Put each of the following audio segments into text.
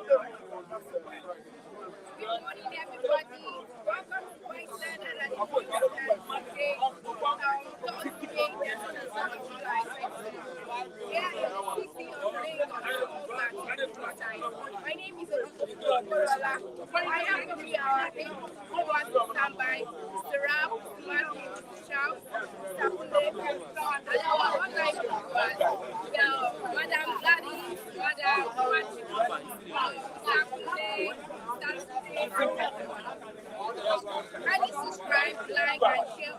Good morning, everybody. Welcome to my standard and today, Thursday, the 7th of July, 2022. Here in the city of Lagos, my name is Olula. I have with me our who was to stand by Sarab, Matthew, Charles, Sapule, and our online viewers, Madam Gladys, Madam Matthew, Sapule, kindly subscribe, like, and share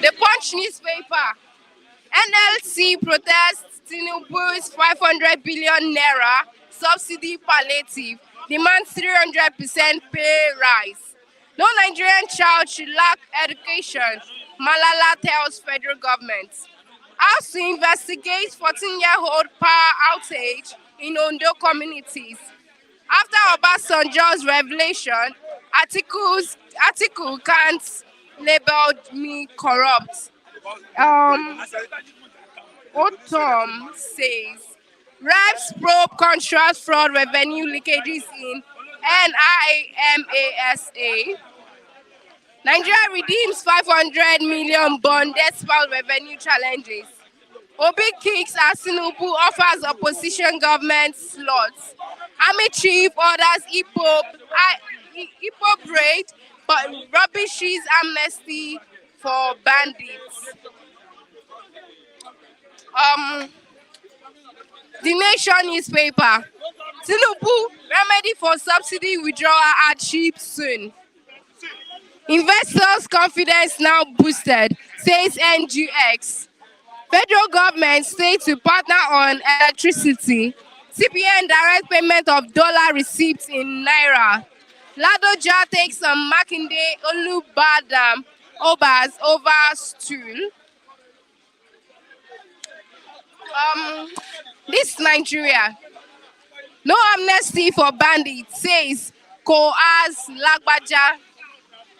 the Punch newspaper. NLC protests Tinubu's 500 billion naira subsidy palliative, demands 300% pay rise. No Nigerian child should lack education, Malala tells federal government. House to investigate 14-year-old power outage in Ondo communities. After Obasanjo's revelation, Atiku can't label me corrupt. Otom says, reps probe contract fraud revenue leakages in NIMASA. Nigeria redeems 500 million bond despite revenue challenges. Obi kicks as Tinubu offers opposition government slots. Army chief orders Igbo braid but rubbishes amnesty for bandits. The Nation newspaper. Tinubu, remedy for subsidy withdrawal hardship soon. Investors' confidence now boosted, says NGX. Federal government states to partner on electricity. CBN direct payment of dollar receipts in Naira. Ladoja takes some Makinde Olubadam Obas over stool. This Nigeria. No amnesty for bandits, says Koaz Lagbaja.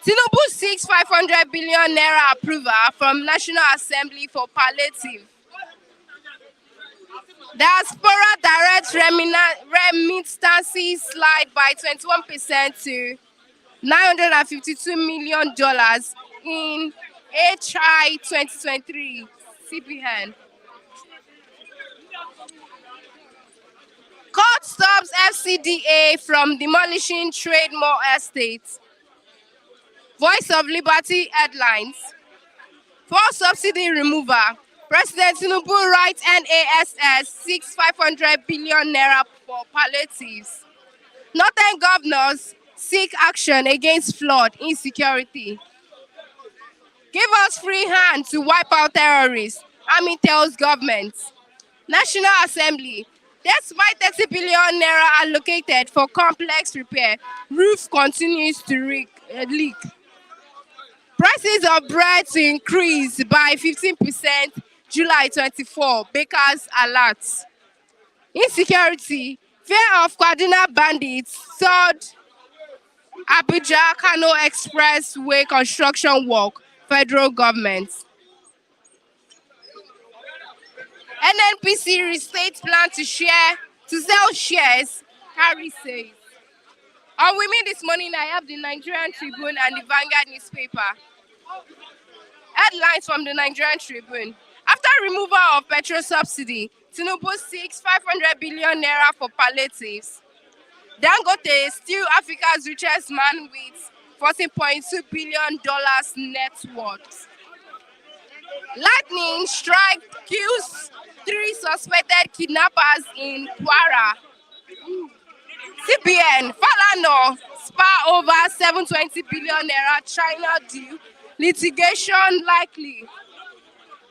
Tinubu seeks 500 billion naira approval from National Assembly for palliative. Diaspora direct remittances slide by 21% to $952 million in HI 2023 CBN. Court stops FCDA from demolishing Trade Mall estates. Voice of Liberty headlines. For subsidy remover, President Tinubu writes NASS seeks 500 billion naira for palliatives. Northern governors seek action against flood insecurity. Give us free hand to wipe out terrorists, Army tells government. National Assembly. Despite 30 billion naira allocated for complex repair, roof continues to leak. Prices of bread to increase by 15% July 24, bakers alert. Insecurity, fear of Kaduna bandits, third Abuja-Kano Expressway construction work, federal government. NNPC restates plan to sell shares, Harry says. On with me this morning, I have the Nigerian Tribune and the Vanguard newspaper. Headlines from the Nigerian Tribune. After removal of petrol subsidy, Tinubu seeks 500 billion naira for palliatives. Dangote is still Africa's richest man with $14.2 billion net worth. Lightning strike kills 3 suspected kidnappers in Kwara. CBN, Falano, spar over 720 billion naira China deal, litigation likely.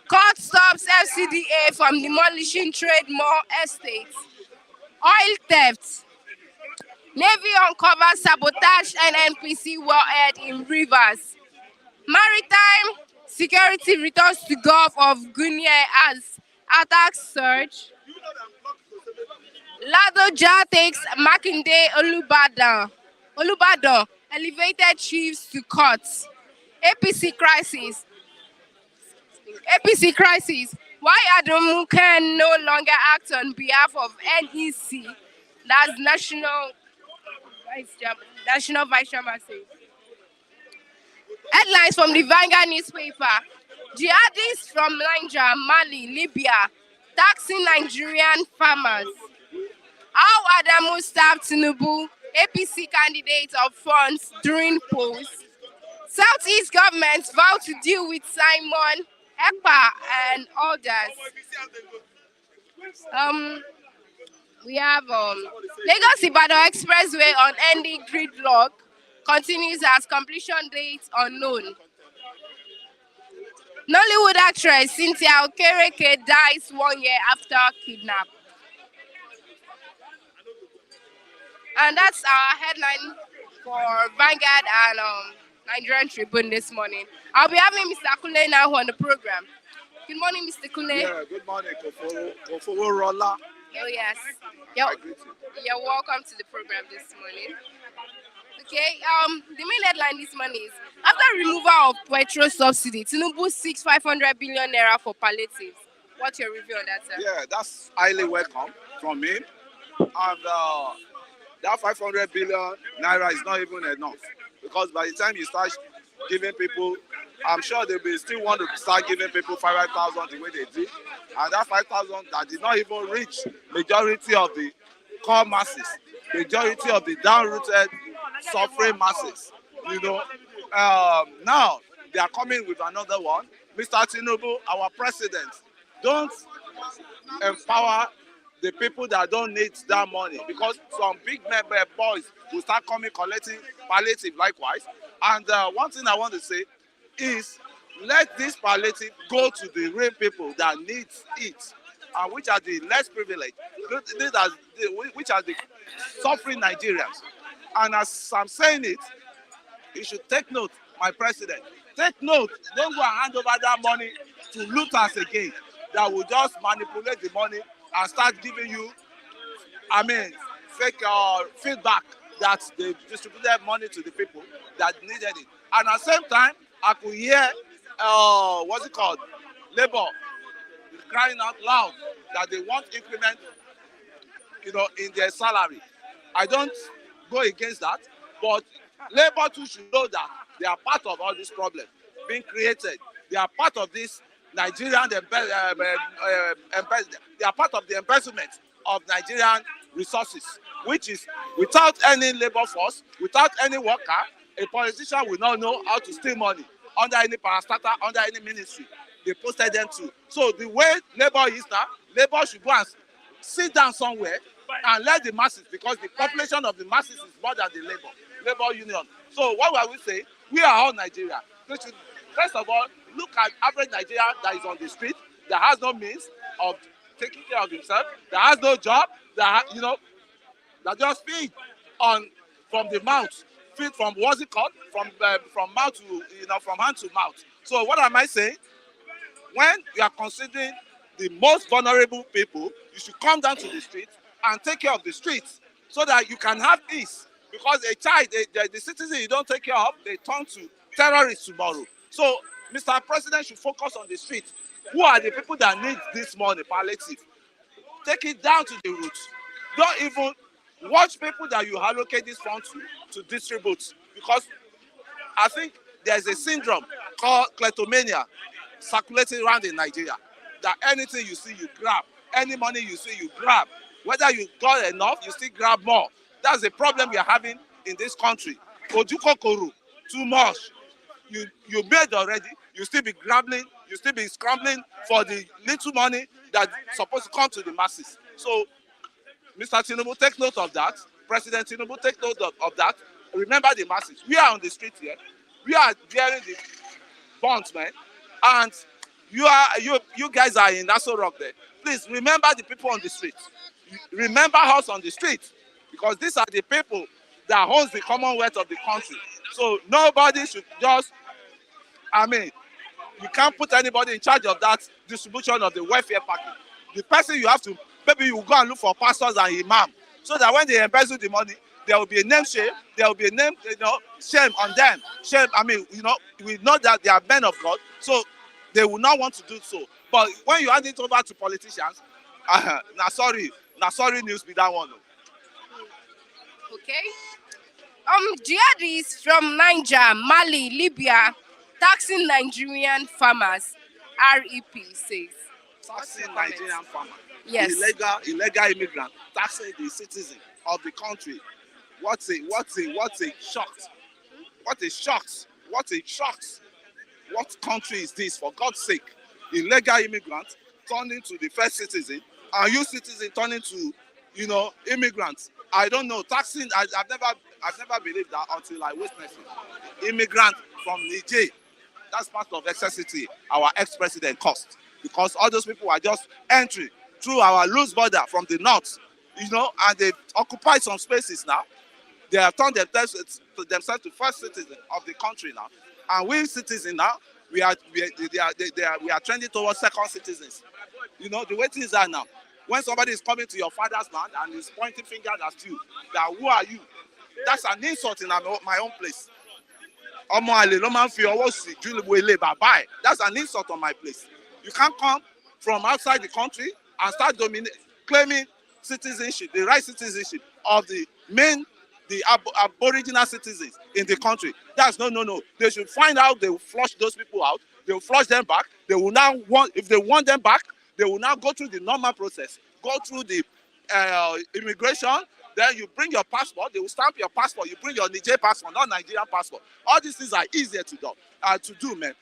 Court stops FCDA from demolishing Trade Mall estates. Oil theft. Navy uncovers sabotaged Nnpc Wellhead in rivers. Maritime security returns to Gulf of Guinea as attacks surge. Ladoja takes Makinde Olubadan. Elevated chiefs to courts. APC crisis. APC crisis. Why Adamu can no longer act on behalf of NEC? That's National Vice Chairman says. Headlines from the Vanguard newspaper. Jihadists from Niger, Mali, Libya, taxing Nigerian farmers. How Adamu stabbed Tinubu, APC candidate of funds during polls. Southeast governments vow to deal with Simon Ekpa and others. We have Lagos Ibadan Expressway on ending gridlock continues as completion date unknown. Nollywood actress Cynthia Okereke dies 1 year after kidnap. And that's our headline for Vanguard and Nigerian Tribune this morning. I'll be having Mr. Kule now on the program. Good morning, Mr. Kule. Yeah, good morning, Koforo Rolla. Oh, yes. You're welcome to the program this morning. Okay, the main headline this morning is, after removal of petrol subsidy, Tinubu seeks 500 billion naira for palliatives. What's your review on that, sir? Yeah, that's highly welcome from him. And that 500 billion naira is not even enough. Because by the time you start giving people, I'm sure they will still want to start giving people 5,000 the way they did. And that 5,000 that did not even reach majority of the core masses, majority of the down-rooted suffering masses. Now they are coming with another one. Mr. Tinubu, our president, don't empower the people that don't need that money, because some big boys will start coming collecting palliative likewise. And one thing I want to say is, let this palliative go to the real people that need it, and which are the less privileged, which are the suffering Nigerians. And as I'm saying it, you should take note, my president. Take note. Don't go and hand over that money to looters again that will just manipulate the money and start giving you, fake feedback that they distributed money to the people that needed it. And at the same time, I could hear, Labour crying out loud that they want increment, in their salary. I don't go against that, but Labour too should know that they are part of all this problem being created. They are part of this Nigerian, they are part of the embezzlement of Nigerian resources, which is, without any labor force, without any worker, a politician will not know how to steal money under any parastatal, under any ministry they posted them to. So the way Labour is now, Labour should go and sit down somewhere and let the masses, because the population of the masses is more than the Labour Union. So what will we say? We are all Nigeria. We should, first of all, look at average Nigeria that is on the street, that has no means of taking care of himself, that has no job, that just feed from the mouth, feed from from mouth to from hand to mouth. So what am I saying? When you are considering the most vulnerable people, you should come down to the streets and take care of the streets so that you can have peace. Because a child, the citizen you don't take care of, they turn to terrorists tomorrow. So Mr. President should focus on the streets. Who are the people that need this money, palliative? Take it down to the roots. Don't even watch people that you allocate this fund to distribute. Because I think there's a syndrome called kleptomania circulating around in Nigeria. That anything you see, you grab. Any money you see, you grab. Whether you got enough, you still grab more. That's the problem we are having in this country. Ojuko koru, too much. You made already, you still be grabbing, you still be scrambling for the little money that's supposed to come to the masses. So, Mr. Tinubu, take note of that. President Tinubu, take note of that. Remember the masses. We are on the street here. We are bearing the bonds, man. And you guys are in Nassau Rock there. Please remember the people on the street. Remember us on the street, because these are the people that owns the commonwealth of the country. So nobody should just, you can't put anybody in charge of that distribution of the welfare package. The person you have to, maybe you go and look for pastors and imam, so that when they embezzle the money, there will be a name shame, there will be a name, shame on them. Shame, we know that they are men of God, so they will not want to do so. But when you hand it over to politicians, na sorry news be that one. Okay. Jihadis from Niger, Mali, Libya, taxing Nigerian farmers. REP says. Taxing Nigerian farmer. Yes. Illegal immigrant taxing the citizen of the country. What a shock. What a shock. What a shock. What country is this, for God's sake? Illegal immigrants turning to the first citizen, and you citizen turning to, immigrants. I don't know. Taxing, I've never believed that until I witnessed it. Immigrant from Niger. That's part of excessivity our ex-president caused, because all those people are just entering through our loose border from the north, and they occupy some spaces now. They have turned themselves to first citizen of the country now, and we citizens now we are trending towards second citizens. The way things are now. When somebody is coming to your father's land and is pointing fingers at you, that who are you? That's an insult in my own place. That's an insult on my place. You can't come from outside the country and start claiming citizenship, the right citizenship of the aboriginal citizens in the country. That's no. They should find out. They will flush those people out. They will flush them back. They will now if they want them back, they will now go through the normal process, go through the immigration. Then you bring your passport. They will stamp your passport. You bring your Niger passport, not Nigerian passport. All these things are easier to do, man.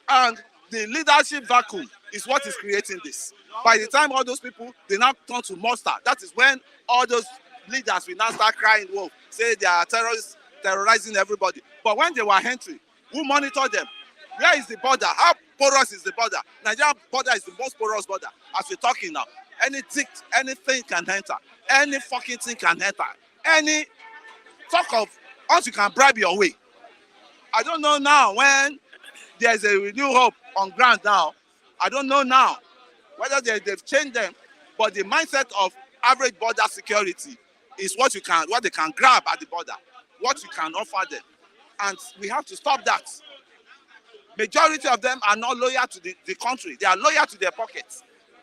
And the leadership vacuum is what is creating this. By the time all those people, they now turn to monster. That is when all those leaders will now start crying wolf, say they are terrorists terrorizing everybody. But when they were entering, who monitored them? Where is the border? How porous is the border? Nigerian border is the most porous border. As we're talking now, anything can enter. Any fucking thing can enter. Any talk of once you can bribe your way. I don't know now when there's a renewed hope on ground now. I don't know now whether they've changed them, but the mindset of average border security is what they can grab at the border, what you can offer them. And we have to stop that. Majority of them are not loyal to the country. They are loyal to their pockets.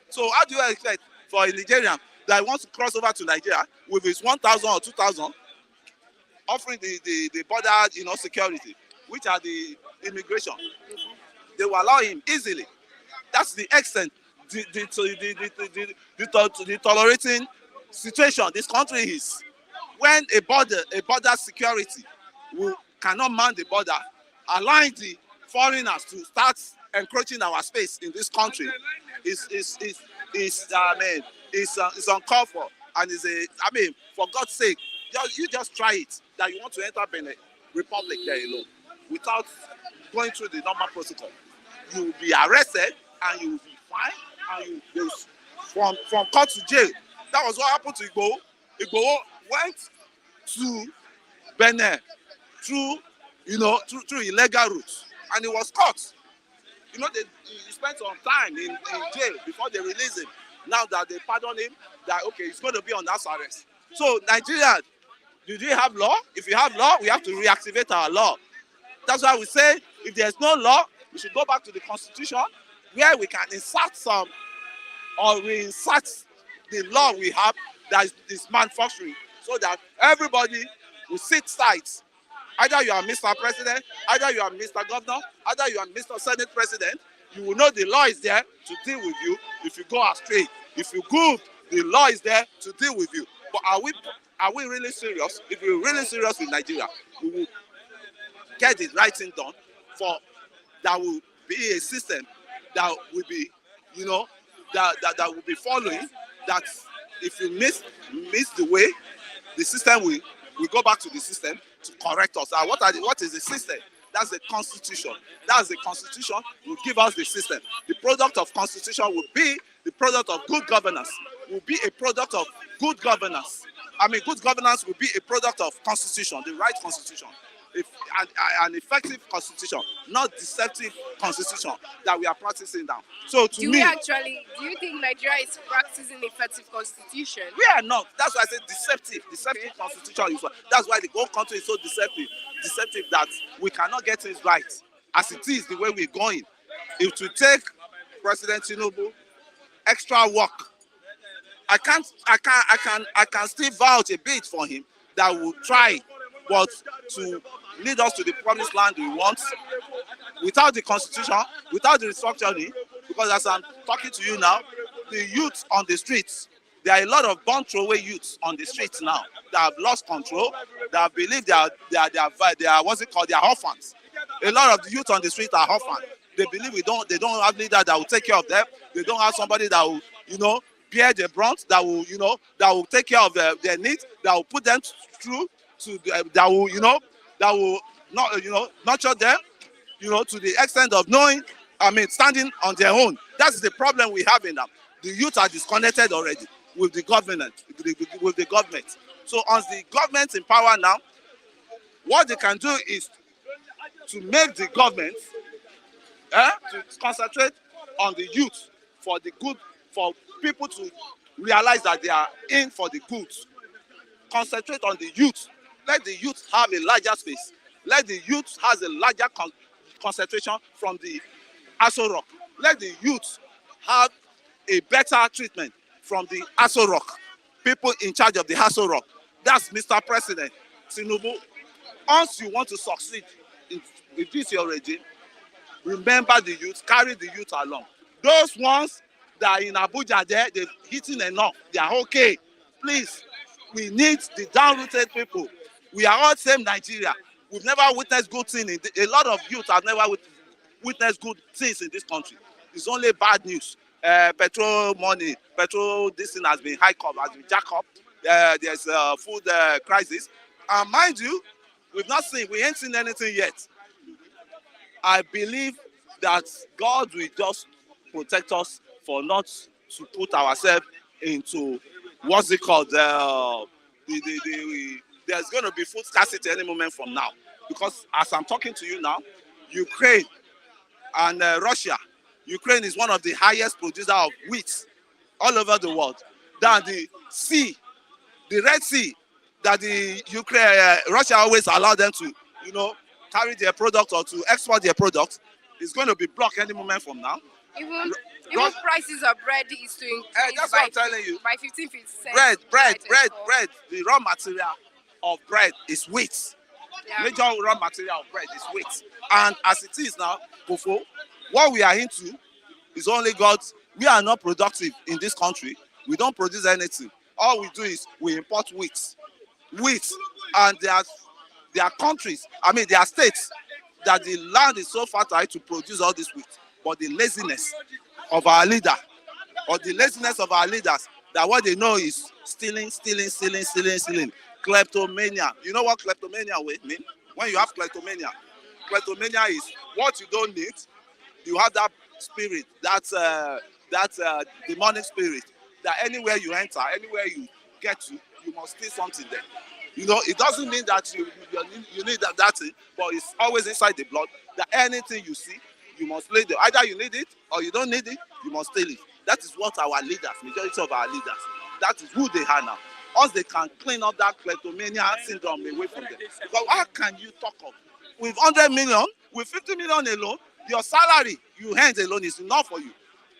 So how do you expect for a Nigerian that wants to cross over to Nigeria with his 1,000 or 2,000, offering the border, security, which are the immigration? They will allow him easily. That's the extent, the tolerating situation this country is. When a border security cannot man the border, allowing the foreigners to start encroaching our space in this country is uncalled for, and for God's sake, you just try it that you want to enter Benin Republic there alone without going through the normal protocol. You will be arrested and you will be fined, and you from court to jail. That was what happened to Igboho. Igboho went to Benin through illegal routes, and he was caught. He spent some time in jail before they released him. Now that they pardon him, that okay, he's going to be on house arrest. So Nigeria, do you have law? If you have law, we have to reactivate our law. That's why we say if there's no law, we should go back to the constitution where we can insert some, or reinsert the law we have that is manufacturing, so that everybody will sit tight. Either you are Mr. President, either you are Mr. Governor, either you are Mr. Senate President, you will know the law is there to deal with you if you go astray. If you go, the law is there to deal with you. But are we really serious? If we're really serious with Nigeria, we will get the right thing done. For that will be a system that will be, that will be following. That if you miss the way, the system will go back to the system to correct us. What is the system? That's the constitution. That's the constitution will give us the system. The product of constitution will be the product of good governance. Will be a product of good governance. Good governance will be a product of constitution, the right constitution. if, an, an effective constitution, not deceptive constitution that we are practicing now. So to me, Do you think Nigeria is practicing effective constitution? we are not. That's why I say deceptive constitution. That's why the whole country is so deceptive that we cannot get things right as it is the way we're going. If to take President Tinubu extra work, I can still vouch a bit for him that will try, but to lead us to the promised land we want without the constitution, without the restructuring, because as I'm talking to you now, the youth on the streets, there are a lot of born throwaway youths on the streets now that have lost control, that believe they are what's it called, they are orphans. A lot of the youth on the street are orphans. They believe they don't have leader that will take care of them. They don't have somebody that will, bear the brunt, that will, that will take care of their needs, that will put them through to, that will, that will not, nurture them, to the extent of standing on their own. That's the problem we have in them. The youth are disconnected already with the government, So once the government in power now, what they can do is to make the government to concentrate on the youth for the good, for people to realize that they are in for the good. Concentrate on the youth. Let the youth have a larger space. Let the youth has a larger concentration from the Aso Rock. Let the youth have a better treatment from the Aso Rock. People in charge of the Aso Rock. That's Mr. President Tinubu. Once you want to succeed in this your regime, remember the youth, carry the youth along. Those ones that are in Abuja there, they've eaten enough. They are okay. Please, we need the down-rooted people. We are all same Nigeria. We've never witnessed good things. A lot of youth have never witnessed good things in this country. It's only bad news. Petrol money, this thing has been hiked up, has been jacked up. There's a food crisis. And mind you, we ain't seen anything yet. I believe that God will just protect us for not to put ourselves into what's it called. There's going to be food scarcity any moment from now, because as I'm talking to you now, Ukraine and Russia. Ukraine is one of the highest producers of wheat all over the world. Then the sea, the Red Sea, that the Russia always allow them to, carry their product or to export their products, is going to be blocked any moment from now. Even prices of bread is to increase that's what I'm telling you. By 15%. Bread. The raw material of bread is wheat. Yeah. Major raw material of bread is wheat. And as it is now, Kofo, what we are into is only God. We are not productive in this country. We don't produce anything. All we do is we import wheat. And there are countries, there are states that the land is so fertile to produce all this wheat. But the laziness of our leaders, that what they know is stealing. Kleptomania. You know what kleptomania mean? When you have kleptomania is what you don't need. You have that spirit, that demonic spirit, that anywhere you enter, anywhere you get to, you must steal something there. It doesn't mean that you need that thing, but it's always inside the blood, that anything you see, you must lay there. Either you need it or you don't need it, you must steal it. That is what our leaders, majority of our leaders, that is who they are now. Once they can clean up that kleptomania syndrome away from them. Because how can you talk of, with 100 million, with 50 million alone, your salary you earn alone is enough for you.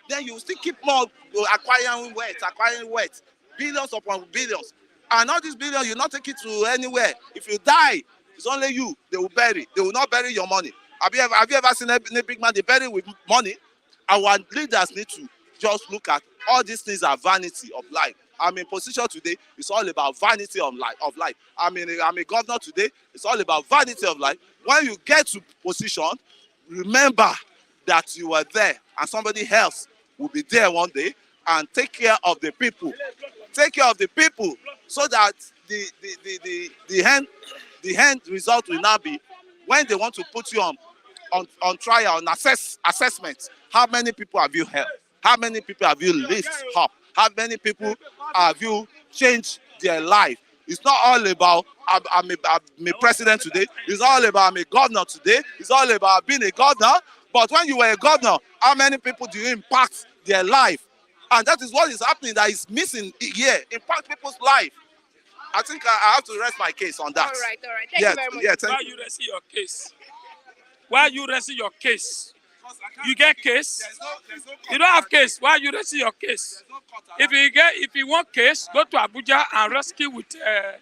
Then you still keep more acquiring wealth, billions upon billions. And all these billions, you not take it to anywhere. If you die, it's only you they will bury. They will not bury your money. Have you ever seen a big man they bury with money? Our leaders need to just look at all these things are vanity of life. I'm in position today, it's all about vanity of life. I'm a governor today, it's all about vanity of life. When you get to position, remember that you were there and somebody else will be there one day, and take care of the people. Take care of the people so that the end result will now be when they want to put you on trial, on assessment. How many people have you helped? How many people have you lifted up? How many people have you changed their life? It's not all about I'm a president today. It's all about I'm a governor today. It's all about being a governor. But when you were a governor, how many people do you impact their life? And that is what is happening that is missing here. Impact people's life. I think I have to rest my case on that. All right. Thank you very much. Yeah, Why you rest your case? Why you rest your case? You get case? You don't have case. Why you rest your case? If you want case, go to Abuja and rescue with Bulabu.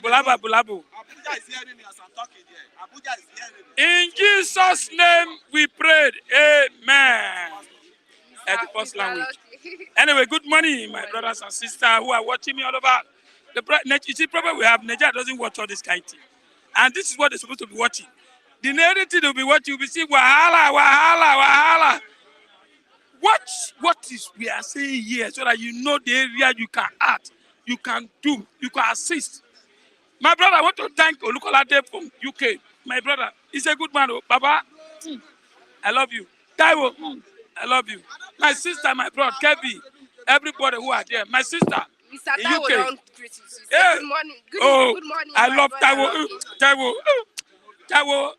Abuja is hearing me as I'm talking here. Abuja is hearing me. In Jesus' name we prayed. Amen. At the first language. Anyway, good morning, my brothers and sisters who are watching me all over. You see, probably we have Nigeria doesn't watch all this kind of thing. And this is what they're supposed to be watching. The narrative they'll be watching, you'll be seeing wahala. Watch what is we are saying here so that you know the area you can act, you can do, you can assist. My brother, I want to thank Olukolade from UK. My brother, he's a good man. Oh, Baba, I love you. Taiwo, I love you. My sister, my brother, Kevin, everybody who are there. My sister, Mr. in Taiwo UK. don't greet you. Yeah. Good morning. Good morning. I my love brother. Taiwo. Taiwo,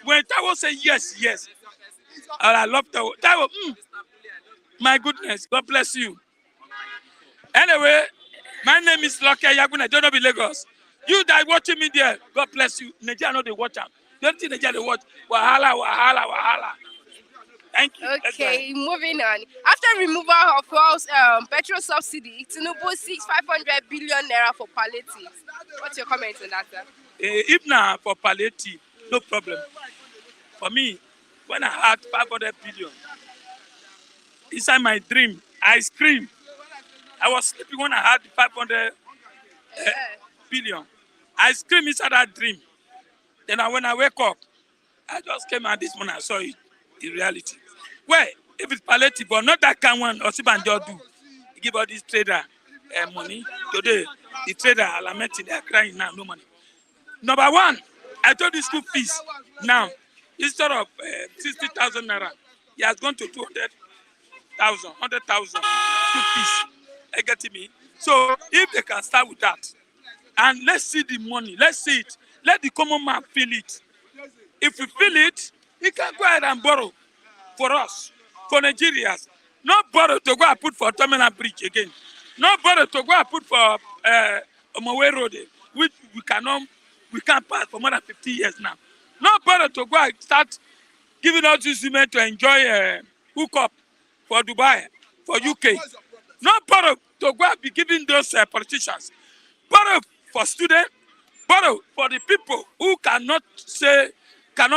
when Taiwo say yes. And I love Taiwo. Taiwo, my goodness, God bless you. Anyway, my name is Loke Yaguna, don't know be Lagos. You that watching me there, God bless you. Nigeria know they watch am. Don't think Nigeria they watch. Wahala. Thank you. Okay, moving on. After removal of petrol subsidy, Tinubu seeks 500 billion naira for palliatives. What's your comment on that, sir? If now for palliative, no problem. For me, when I had 500 billion, inside my dream, I screamed. I was sleeping when I had 500 billion. I screamed inside that dream. Then when I wake up, I just came out this morning, I saw it in reality. Well, if it's palliative, but not that kind one, Osibanjo do. He give all these trader money. Today, the trader, Alameti, they are crying now, no money. Number one, I told you school fees. Now, instead of 60,000 naira, he has gone to 200,000, 100,000 school fees. I get me. So if they can start with that, and let's see the money, let's see it. Let the common man feel it. If we feel it, he can go ahead and borrow for us, for Nigerians. Not borrow to go and put for Terminal Bridge again. Not borrow to go and put for Omowe Road, which we can't pass for more than 50 years now. Not borrow to go and start giving us this women to enjoy hookup for Dubai, for UK. Not borrow to go and be giving those politicians. Borrow for students, borrow for the people who cannot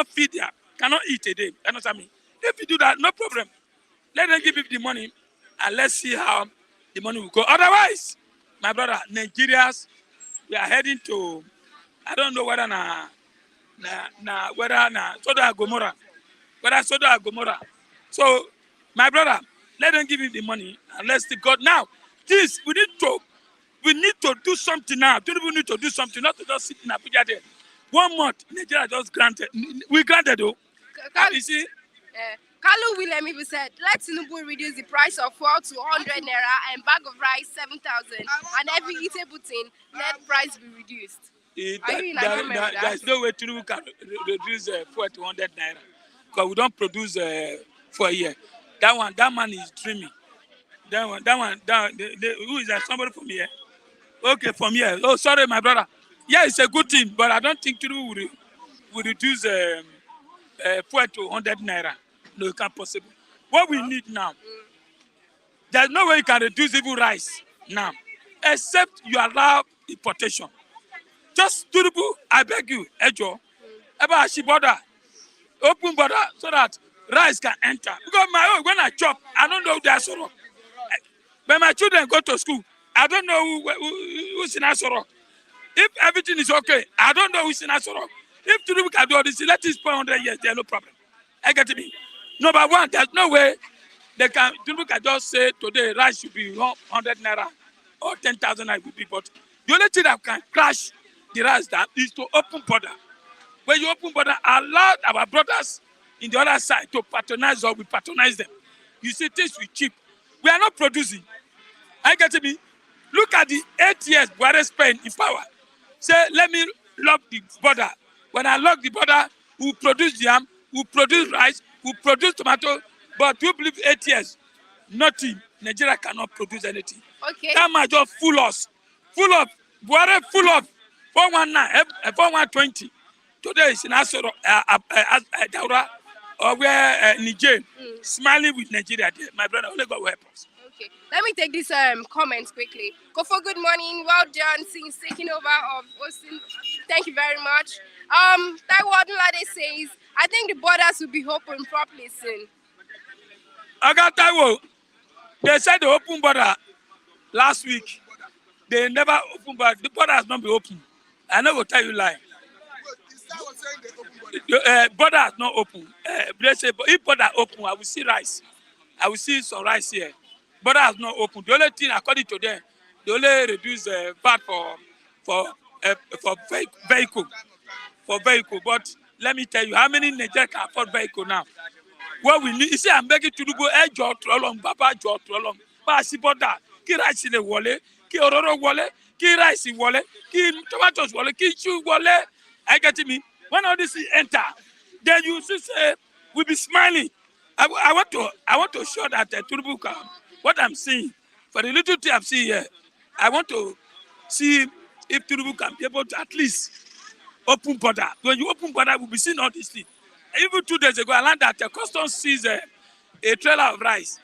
feed them, cannot eat a day. You know what I mean? If you do that, no problem. Let them give you the money and let's see how the money will go. Otherwise, my brother, Nigerians, we are heading to, I don't know whether Soda Gomorrah. So, my brother, let them give you the money and let's see God. Now, this, we need to do something now. We need to do something, not to just sit in Abuja there. 1 month, Nigeria just granted. We granted though. You see? Kalu Willem even said, let Tinubu reduce the price of fuel to 100 naira and bag of rice 7,000, and every eatable thing, let price be reduced. There is no way Tinubu can reduce fuel to 100 naira because we don't produce for a year. That man is dreaming. Who is that? Somebody from here? Okay, from here. Oh, sorry, my brother. Yeah, it's a good thing, but I don't think Tinubu will reduce fuel to 100 naira. No, it can't possible. What we need now, there's no way you can reduce even rice now, except you allow importation. Just Tinubu, I beg you, Ejo, about border, open border so that rice can enter. Because when I chop, I don't know their sorrow. When my children go to school, I don't know who's in Asoro. If everything is okay, I don't know who's in Asoro. If Tinubu can do all this, let it spend 100 years, there's no problem. I get me. Number one, there's no way Tinubu can just say today rice should be 100 naira or 10,000 naira will be. But the only thing that can crash the rice down is to open border. When you open border, allow our brothers in the other side to patronize us, we patronize them. You see, things we cheap. We are not producing. I get me. Look at the 8 years Buhari spent in power. Say, let me lock the border. When I lock the border, we produce yam, we produce rice, we produce tomato. But you believe 8 years, nothing. Nigeria cannot produce anything. Okay. That might just fool us. Full of, Buhari full of 419, 4120. Today is in Asoro, Daura, or where Niger, smiling with Nigeria there. My brother, only God will help us. Okay. Let me take this comment quickly. Kofo, good morning. Well done since taking over of Austin. Thank you very much. Taiwo Odunlade says, I think the borders will be open properly soon. Taiwo, they said they open border last week. They never open border. The border has not been open. I never tell you lie. The border has not open. They say, if border open, I will see rice. I will see some rice here. Border has not open. The only thing, according to them, they only reduce VAT for vehicle. For vehicle. But let me tell you, how many Nigerians can afford vehicle now? What we need, you see, I'm begging to do go job to along, Baba job to along. But I see border. Ki rice in the wallet, ki ororo wallet, ki rice in wallet, ki tomatoes wallet, ki chew wallet. I get me. When all this enter, then you see say we be smiling. I want to show that Tinubu can. What I'm seeing for the little thing I'm seeing here, I want to see if Tinubu can be able to at least open border. When you open border, we'll be seeing all these things. Even 2 days ago, I learned that the customs seized a trailer of rice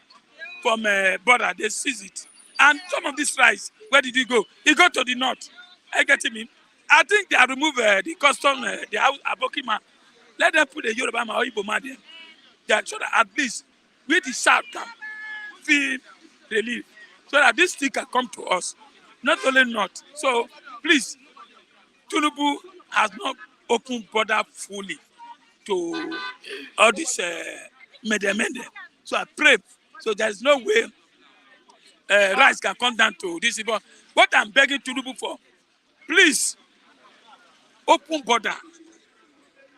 from border. They seized it. And some of this rice, where did it go? It go to the north. I get me. I think they have removed the custom, the house Abokima. Let them put the Yoruba man or Igbo man there. That so that at least with the south can feel relief. So that this thing can come to us. Not only north. So please, Tinubu has not opened border fully to all this mede. So I pray. So there's no way rice can come down to this. But what I'm begging Tinubu for, please open border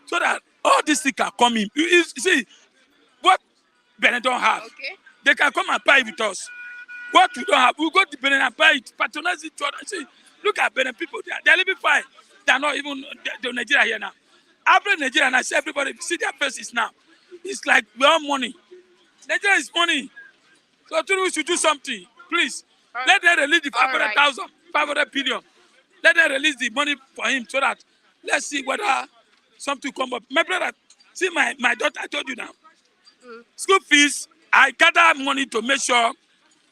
so that all these things can come in. You see, what Benin don't have, Okay. they can come and buy with us. What we don't have, we go to Benin and buy it, patronize each other. See, look at Benin people, they're living fine. They're not even the Nigeria here now. Average Nigeria, and I see everybody, see their faces now. It's like we are money. Nigeria is money. So Tinubu should do something, please. Let them release the 500,000, 500 billion. Let them release the money for him so that let's see whether something come up. My brother, see my daughter, I told you now. School fees, I gather money to make sure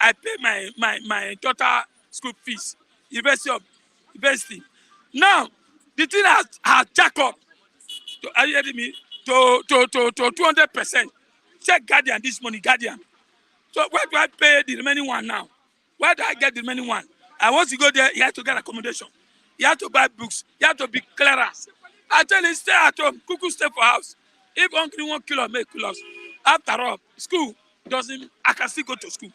I pay my daughter school fees. University. Now, the thing has jacked up. Are you hearing me? To 200%. Check Guardian this money, Guardian. So where do I pay the remaining one now? Where do I get the remaining one? I want to go there, you have to get accommodation. You have to buy books. You have to be clearance. I tell you, stay at home. Cuckoo stay for house. If hungry 1 kilo, make kilos. After all, school doesn't, I can still go to school.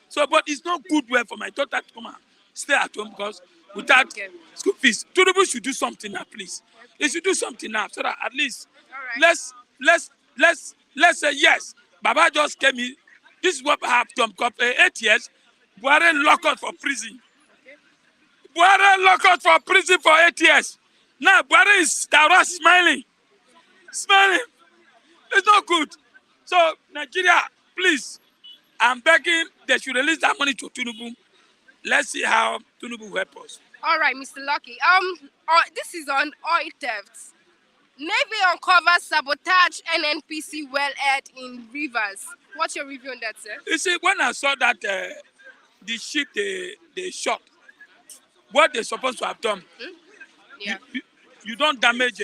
So, but it's not good way for my daughter to come and stay at home because without school fees, Tinubu should do something now, please. He should do something now so that at least let's say yes. Baba just came in. This is what I have done. 8 years, Buhari locked up for prison. Buhari locked up for prison for 8 years. Now Buhari is smiling. Smiling. It's not good. So Nigeria, please, I'm begging they should release that money to Tinubu. Let's see how Tinubu will help us. All right, Mr. Lucky. This is on oil thefts. Navy uncovers sabotaged Nnpc wellhead in rivers. What's your review on that, sir? You see, when I saw that the ship they shot, what they're supposed to have done, Yeah. you don't damage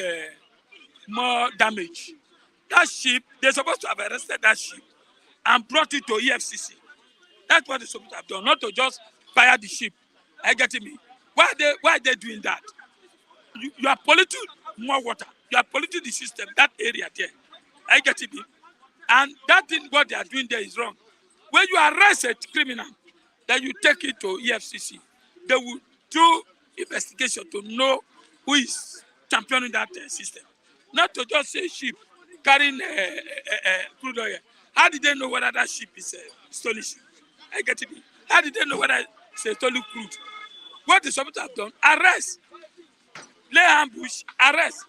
more damage. That ship, they're supposed to have arrested that ship and brought it to EFCC. That's what they're supposed to have done, not to just fire the ship. Are you getting me? Why are they doing that? You are polluting more water. You are polluting the system, that area there. Are you getting me? And that thing, what they are doing there is wrong. When you arrest a criminal, then you take it to EFCC. They will do investigation to know who is championing that system. Not to just say ship carrying crude oil. How did they know whether that ship is stolen ship? I get it. How did they know whether it's a stolen crude? What is supposed to have done? Arrest, lay ambush, arrest.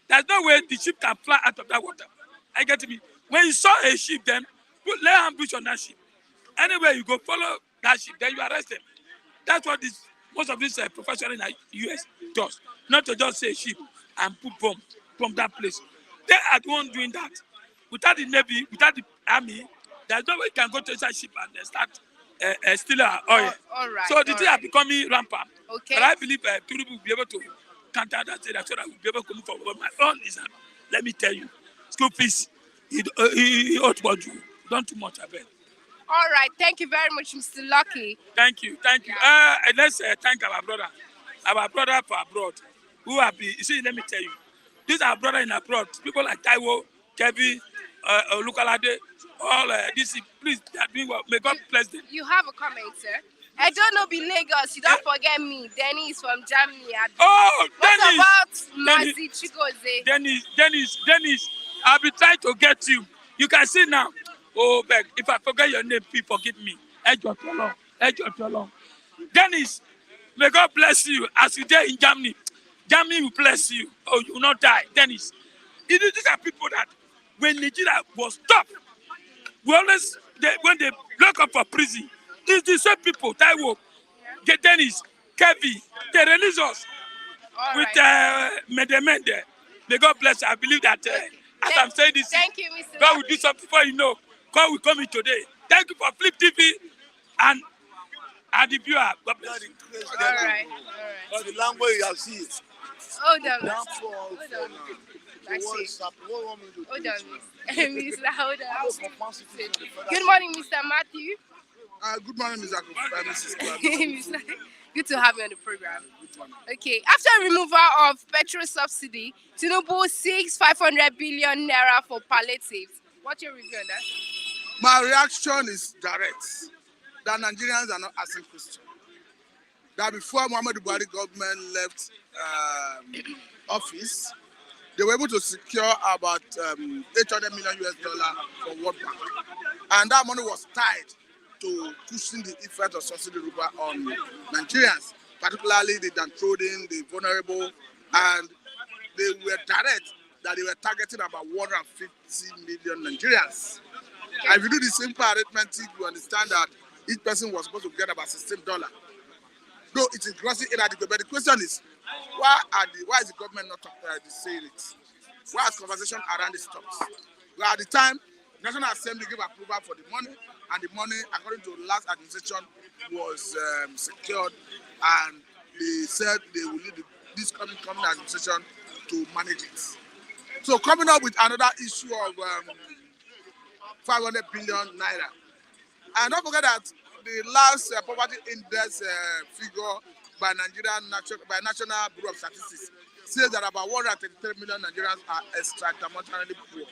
There's no way the ship can fly out of that water. I get me. When you saw a ship, then put lay ambush on that ship. Anywhere you go, follow that ship, then you arrest them. That's what this most of these professionals in the US does. Not to just say ship and put bomb from that place. They are the one doing that. Without the Navy, without the Army, there's no way you can go to inside ship and start stealing our oil. All right. So the thing are becoming rampant. Okay. But I believe Tinubu will be able to counter that, so that we'll be able to move forward. But my own is that, let me tell you, school fees, he ought to do. Don't too much, I bet. All right. Thank you very much, Mr. Lucky. Thank you. And let's thank our brother for abroad, who have been. You see, let me tell you, these are brother in abroad. People like Taiwo, Kevin, Lukalade, all this. Please, they are doing well. May God bless them. You have a comment, sir. I don't know, be Lagos. You don't forget me. Denny is from Germany. Oh, what Dennis, about Mazi Chigoze? Dennis, I'll be trying to get you. You can see now. Oh, beg, if I forget your name, please forgive me. Ejo Tolong. Dennis, may God bless you as you there in Germany. Germany will bless you. Oh, you will not die. Dennis, these are people that when Nigeria was tough, we always, when they lock up for prison, it's the same people, Taiwo, Dennis, Kevi, they release us with Mende. May God bless you. I believe that as I'm saying this, thank you, Mr. God will do something for you know. God will come in today. Thank you for Flip TV and the viewer. God bless you. All right. But the language you have seen. Hold on. Hold Good morning, Mr. Matthew. Good morning, Mrs. Good to have you on the program. Okay, after removal of petrol subsidy, Tinubu seeks 500 billion naira for palliatives. What's your review on that? My reaction is direct. That Nigerians are not asking questions. That before Muhammadu Buhari government left office, they were able to secure about $800 million for World Bank. And that money was tied to cushion the effect of subsidy removal on Nigerians, particularly the downtrodden, the vulnerable, and they were direct that they were targeting about 150 million Nigerians. And if you do the simple arithmetic, you understand that each person was supposed to get about $16. Though it is grossly inadequate, but the question is, why is the government not saying it? Why is conversation around this stopped? Well, at the time, National Assembly gave approval for the money, and the money, according to the last administration, was secured, and they said they will lead this coming administration to manage it. So coming up with another issue of 500 billion naira. And don't forget that the last poverty index figure by National Bureau of Statistics says that about 133 million Nigerians are extraordinarily poor.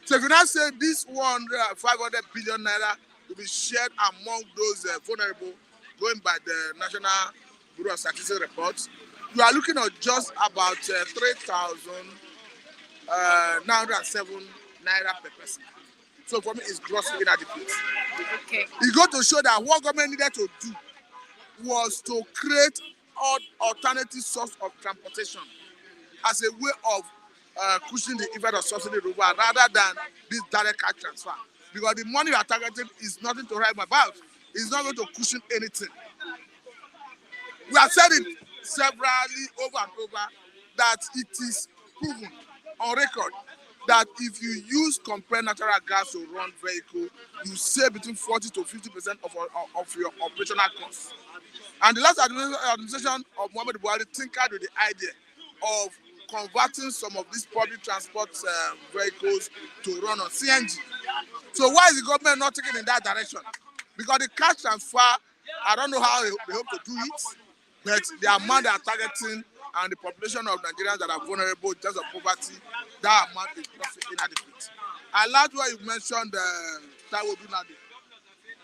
So if you now say this 500 billion naira will be shared among those vulnerable, going by the National Bureau of Statistics reports, you are looking at just about 3,907 naira per person. So for me, it's grossly inadequate. Okay. It got to show that what government needed to do was to create alternative source of transportation as a way of cushioning the effect of subsidy removal rather than this direct cash transfer. Because the money you are targeting is nothing to write about. It's not going to cushion anything. We have said it severally over and over that it is proven on record that if you use compressed natural gas to run vehicle, you save between 40 to 50% of your operational costs. And the last administration of Muhammadu Buhari tinkered with the idea of converting some of these public transport vehicles to run on CNG. So why is the government not taking in that direction? Because the cash transfer, I don't know how they hope to do it, but the amount they are targeting and the population of Nigerians that are vulnerable in terms of poverty, that amount is inadequate. I like where you mentioned Taiwo Dunade.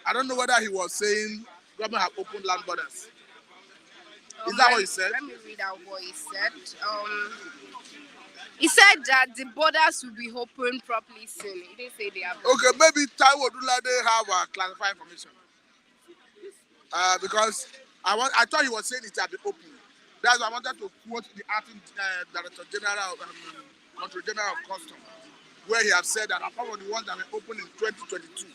I don't know whether he was saying government have opened land borders. Is that what he said? Let me read out what he said. He said that the borders will be opened properly soon. He didn't say they have. Okay, maybe Taiwo Dunade have classified information. Because I thought he was saying it had been open. That's why I wanted to quote the acting Director General, Control General of Customs, where he has said that apart from the ones that were opened in 2022,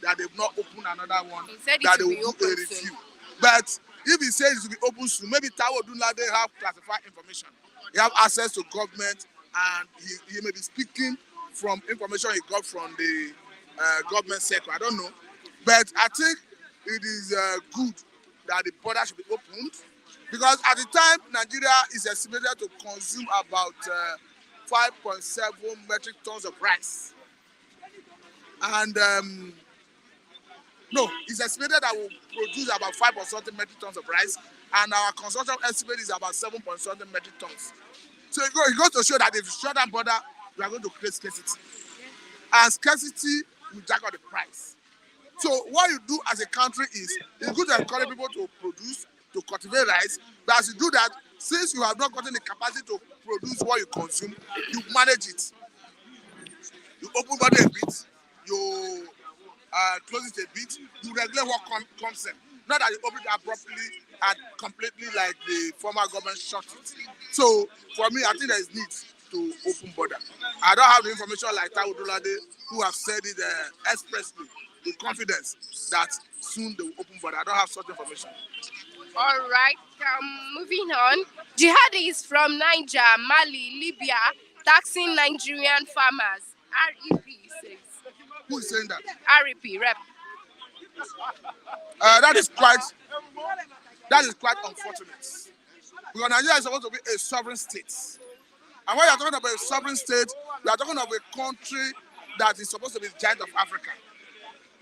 that they've not opened another one, He said it that they will will be do a open review. soon. But if he says it will be open soon, maybe Taiwo Dunlade have classified information. He have access to government, and he may be speaking from information he got from the government sector. I don't know. But I think it is good that the border should be opened, because at the time Nigeria is estimated to consume about 5.7 metric tons of rice, and no, it's estimated that we'll produce about 5 or something metric tons of rice, and our consumption estimate is about 7 point something metric tons. So it goes to show that if you shut down border, we are going to create scarcity, and scarcity will jack up the price. So what you do as a country is, it's good to encourage people to produce, to cultivate rice, but as you do that, since you have not gotten the capacity to produce what you consume, you manage it. You open body a bit, you close it a bit, you regulate what comes in. Not that you open it abruptly and completely like the former government shut it. So for me, I think there is need to open border. I don't have the information like Taiwo Dunlade, who have said it expressly with confidence that soon they will open border. I don't have such information. All right, moving on. Jihadis from Niger, Mali, Libya taxing Nigerian farmers. REP says. Who is saying that? REP, rep. That is quite unfortunate, because Nigeria is supposed to be a sovereign state. And when you are talking about a sovereign state, we are talking about a country that is supposed to be the giant of Africa,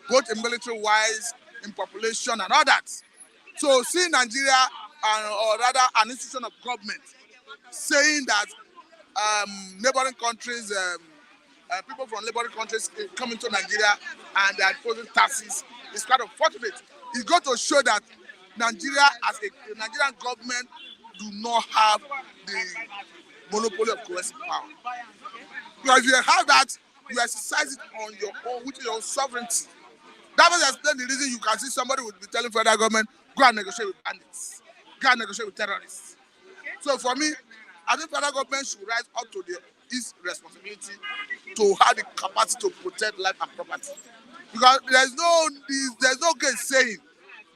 both in military-wise, in population, and all that. So seeing Nigeria, or rather an institution of government, saying that neighboring countries, people from neighboring countries come into Nigeria and they are imposing taxes, is quite unfortunate. It's got to show that Nigeria, as the Nigerian government, do not have the monopoly of coercive power. Because if you have that, you exercise it on your own, which is your sovereignty. That was explain the reason you can see somebody would be telling federal government, go and negotiate with bandits, go and negotiate with terrorists. So for me, I think federal government should rise up to its responsibility to have the capacity to protect life and property. Because there's no case saying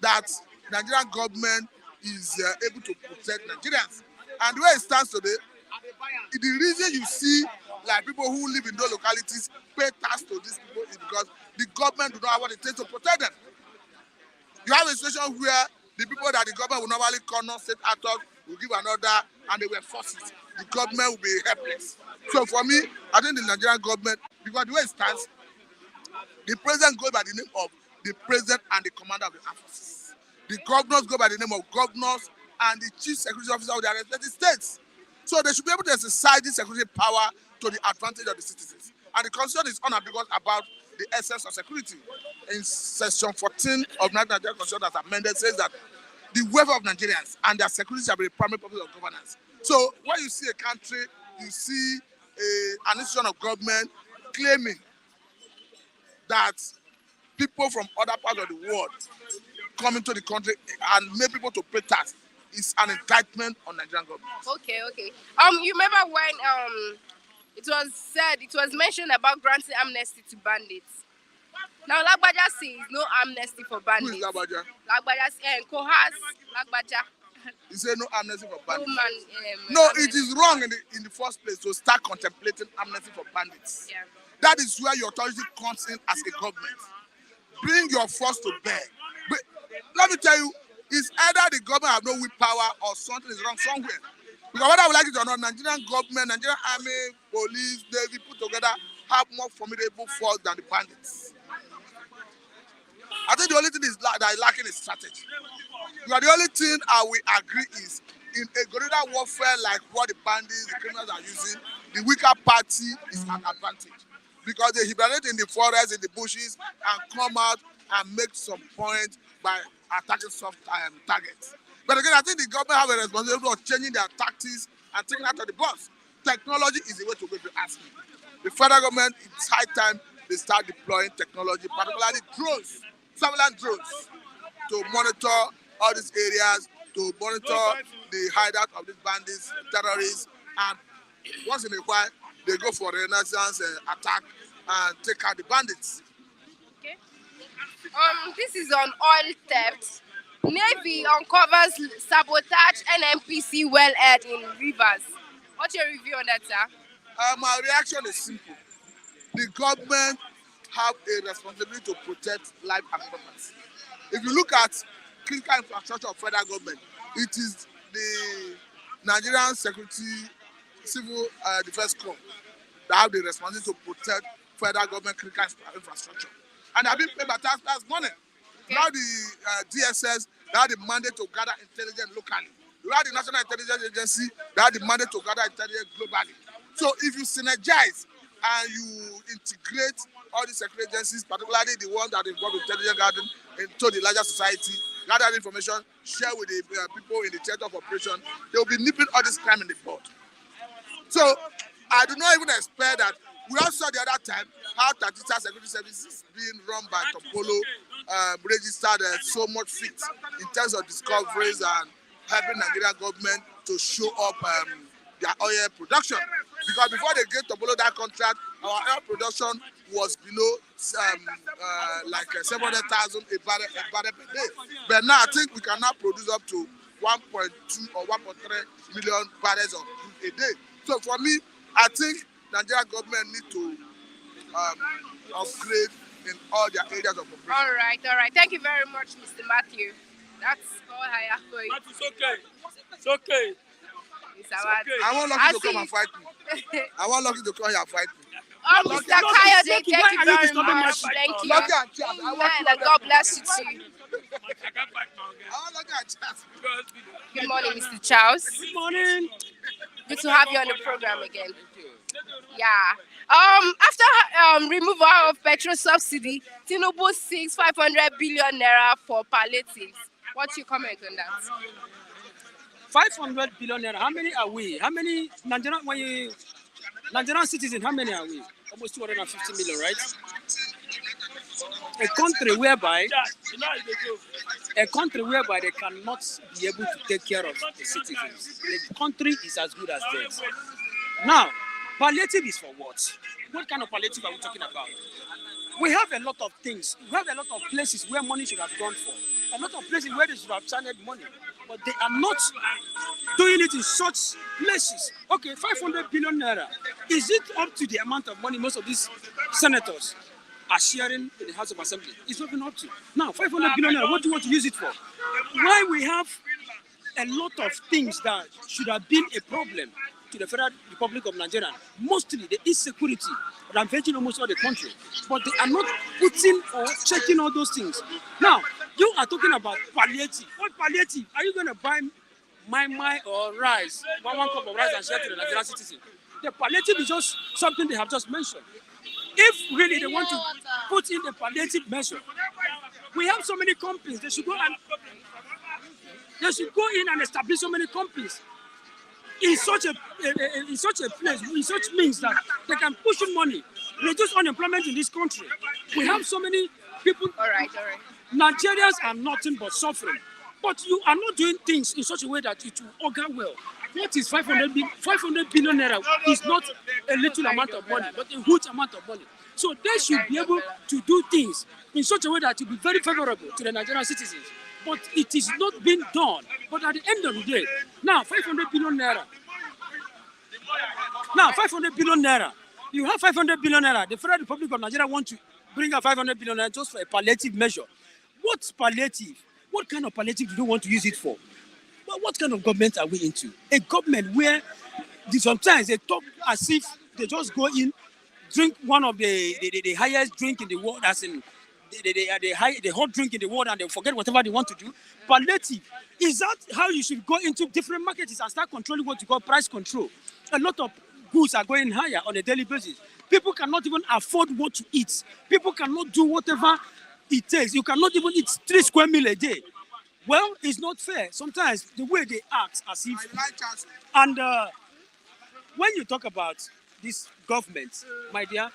that Nigerian government is able to protect Nigerians. And the way it stands today, the reason you see like people who live in those localities pay tax to these people is because the government do not have what it takes to protect them. You have a situation where the people that the government will normally corner state actors will give an order and they were forces. The government will be helpless. So for me, I think the Nigerian government, because the way it stands, the president goes by the name of the president and the commander of the armed forces. The governors go by the name of governors and the chief security officer of their respective states. So they should be able to exercise this security power to the advantage of the citizens. And the constitution is unambiguous about the essence of security. In section 14 of the Nigerian constitution that's amended says that the welfare of Nigerians and their security shall be the primary purpose of governance. So when you see a country, you see an institution of government claiming that people from other parts of the world come into the country and make people to pay tax, is an indictment on Nigerian government. Okay. You remember when it was mentioned about granting amnesty to bandits. Now Lagbaja says no amnesty for bandits. Who is Lagbaja? Lagbaja Kohas Lagbaja. He said no amnesty for bandits. No, it is wrong in the first place to start contemplating amnesty for bandits. Yeah. That is where your authority comes in as a government. Bring your force to bear. But let me tell you, it's either the government have no willpower or something is wrong somewhere. Because whether we like it or not, Nigerian government, Nigerian army, police, navy put together have more formidable force than the bandits. I think the only thing that is lacking is strategy. Because the only thing I will agree is in a guerrilla warfare like what the bandits, the criminals are using, the weaker party is an advantage. Because they hibernate in the forest, in the bushes, and come out and make some point by attacking soft targets. But again, I think the government have a responsibility of changing their tactics and taking out of the box. Technology is the way to go, to ask me. The federal government, it's high time they start deploying technology, particularly drones, surveillance drones, to monitor all these areas to monitor the hideout of these bandits, terrorists, and once in a while they go for a renaissance attack and take out the bandits. Okay. This is on oil theft. Navy uncovers sabotaged Nnpc wellhead in rivers. What's your review on that, sir? My reaction is simple. The government have a responsibility to protect life and property. If you look at critical infrastructure of federal government, it is the Nigerian Security Civil Defense Corps that have the responsibility to protect federal government critical infrastructure. And they've been paid by taxpayers' money. Okay. Now the DSS, they have the mandate to gather intelligence locally. You have the National Intelligence Agency, they have the mandate to gather intelligence globally. So if you synergize and you integrate all the security agencies, particularly the ones that involve intelligence gathering into the larger society, gather information, share with the people in the theater of operation, they will be nipping all this crime in the bud. So I do not even expect that. We also saw the other time how Tatita Security Services being run by Topolo registered so much fit in terms of discoveries and helping Nigerian government to show up their oil production. Because before they gave Topolo that contract, our oil production was below like 700,000 a barrel per day. But now I think we can now produce up to 1.2 or 1.3 million barrels of crude a day. So for me, I think Nigerian government need to upgrade in all their areas of operation. All right. Thank you very much, Mr. Matthew. That's all I have for you. But it's okay. It's okay. Mr. Matthew. I want Lucky to come and fight me. I want Lucky to come here and fight me. Oh, Mr. Kayode, thank you Why are you very disturbing my much. fight? Thank you. Lucky and Chas. I want Amen. And God bless you too. I can't fight now, okay? I want Lucky and Chas. Good morning, Mr. Charles. Good morning. Good to have you on the program again. Yeah. After removal of petrol subsidy, Tinubu seeks 500 billion naira for palliatives. What's your comment on that? 500 billion naira. How many are we? How many Nigerian citizens? How many are we? Almost 250 million, right? A country whereby they cannot be able to take care of the citizens. The country is as good as dead. Now, palliative is for what? What kind of palliative are we talking about? We have a lot of things. We have a lot of places where money should have gone for. A lot of places where they should have channeled money. But they are not doing it in such places. Okay, 500 billion naira. Is it up to the amount of money most of these senators are sharing in the House of Assembly? It's not even up to. Now, 500 billion naira, what do you want to use it for? Why we have a lot of things that should have been a problem to the Federal Republic of Nigeria, mostly the insecurity ravaging almost all the country, but they are not putting or checking all those things. Now, you are talking about palliative. What palliative? Are you going to buy my or rice, one cup of rice and share to the Nigerian citizen? The palliative is just something they have just mentioned. If really they want to put in the palliative measure, we have so many companies. They should go in and establish so many companies in such a place, in such means that they can push in money, reduce unemployment in this country. We have so many people. All right. Nigerians are nothing but suffering, but you are not doing things in such a way that it will augur well. What is 500 billion naira? Is not a little amount of money, but a huge amount of money. So they should be able to do things in such a way that it will be very favorable to the Nigerian citizens. But it is not being done. But at the end of the day, now 500 billion naira. Now 500 billion naira. You have 500 billion naira. The Federal Republic of Nigeria wants to bring out 500 billion naira just for a palliative measure. What's palliative? What kind of palliative do you want to use it for? Well, what kind of government are we into? A government where sometimes they talk as if they just go in, drink one of the highest drink in the world, as in the hot drink in the world, and they forget whatever they want to do. Palliative, is that how you should go into different markets and start controlling what you call price control? A lot of goods are going higher on a daily basis. People cannot even afford what to eat. People cannot do whatever it takes. You cannot even eat 3 square meals a day. Well, it's not fair. Sometimes the way they act as if... And when you talk about this government, my dear,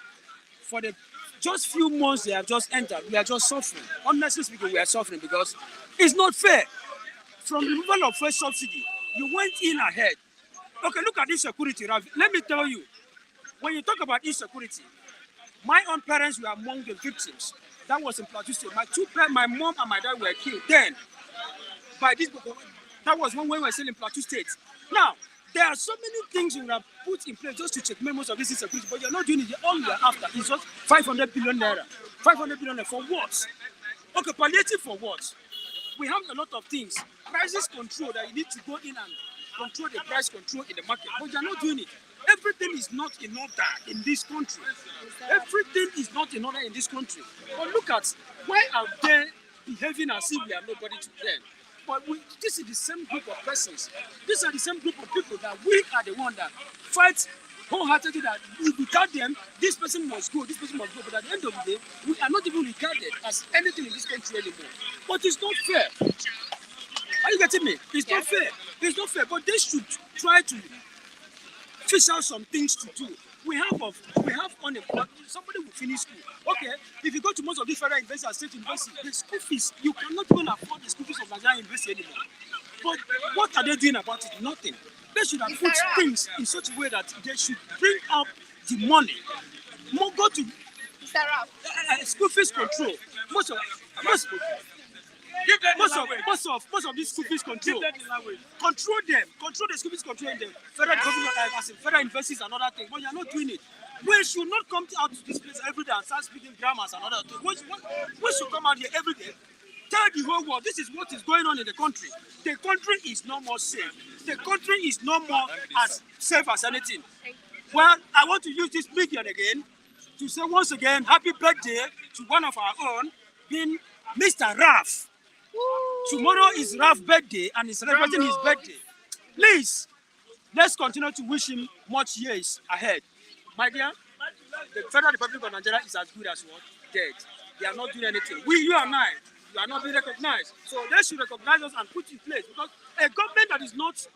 for the just few months they have just entered, we are just suffering. Honestly speaking, we are suffering because it's not fair. from the removal of first subsidy, you went in ahead. Okay, look at insecurity, Ravi. Let me tell you, when you talk about insecurity, my own parents were among the victims. That was in Plateau State. My mom and my dad were killed then by this. That was when we were still in Plateau State. Now, there are so many things you have put in place just to check most of this insecurity, but you're not doing it. All you're after is just 500 billion naira. 500 billion naira for what? Okay, palliative for what? We have a lot of things. Prices control that you need to go in and control the price control in the market, but you're not doing it. Everything is not in order in this country. Everything is not in order in this country. But look at why are they behaving as if we are nobody to them? But this is the same group of persons. These are the same group of people that we are the one that fight wholeheartedly that if we cut them, this person must go, this person must go. But at the end of the day, we are not even regarded as anything in this country anymore. But it's not fair. Are you getting me? It's not fair. It's not fair. But they should try to fish out some things to do. We have unemployment. Somebody will finish school. Okay, if you go to most of these federal universities and state universities, the school fees, you cannot even afford the school fees of Nigerian university anymore. But what are they doing about it? Nothing. They should have put things in such a way that they should bring up the money. More go to school fees control. Most of these school fees control them. Control the school fees control in the federal government, as in federal universities and other things. But you're not doing it. We should not come out to this place every day and start speaking grammars and other things. We should come out here every day, tell the whole world this is what is going on in the country. The country is no more safe. The country is no more as safe as anything. Well, I want to use this medium again to say once again, happy birthday to one of our own, being Mr. Raf. Tomorrow is Raf's birthday and he's celebrating his birthday. Please, let's continue to wish him much years ahead. My dear, the Federal Republic of Nigeria is as good as what? Dead. They are not doing anything. You and I, we are not being recognized. So they should recognize us and put in place, because a government that is not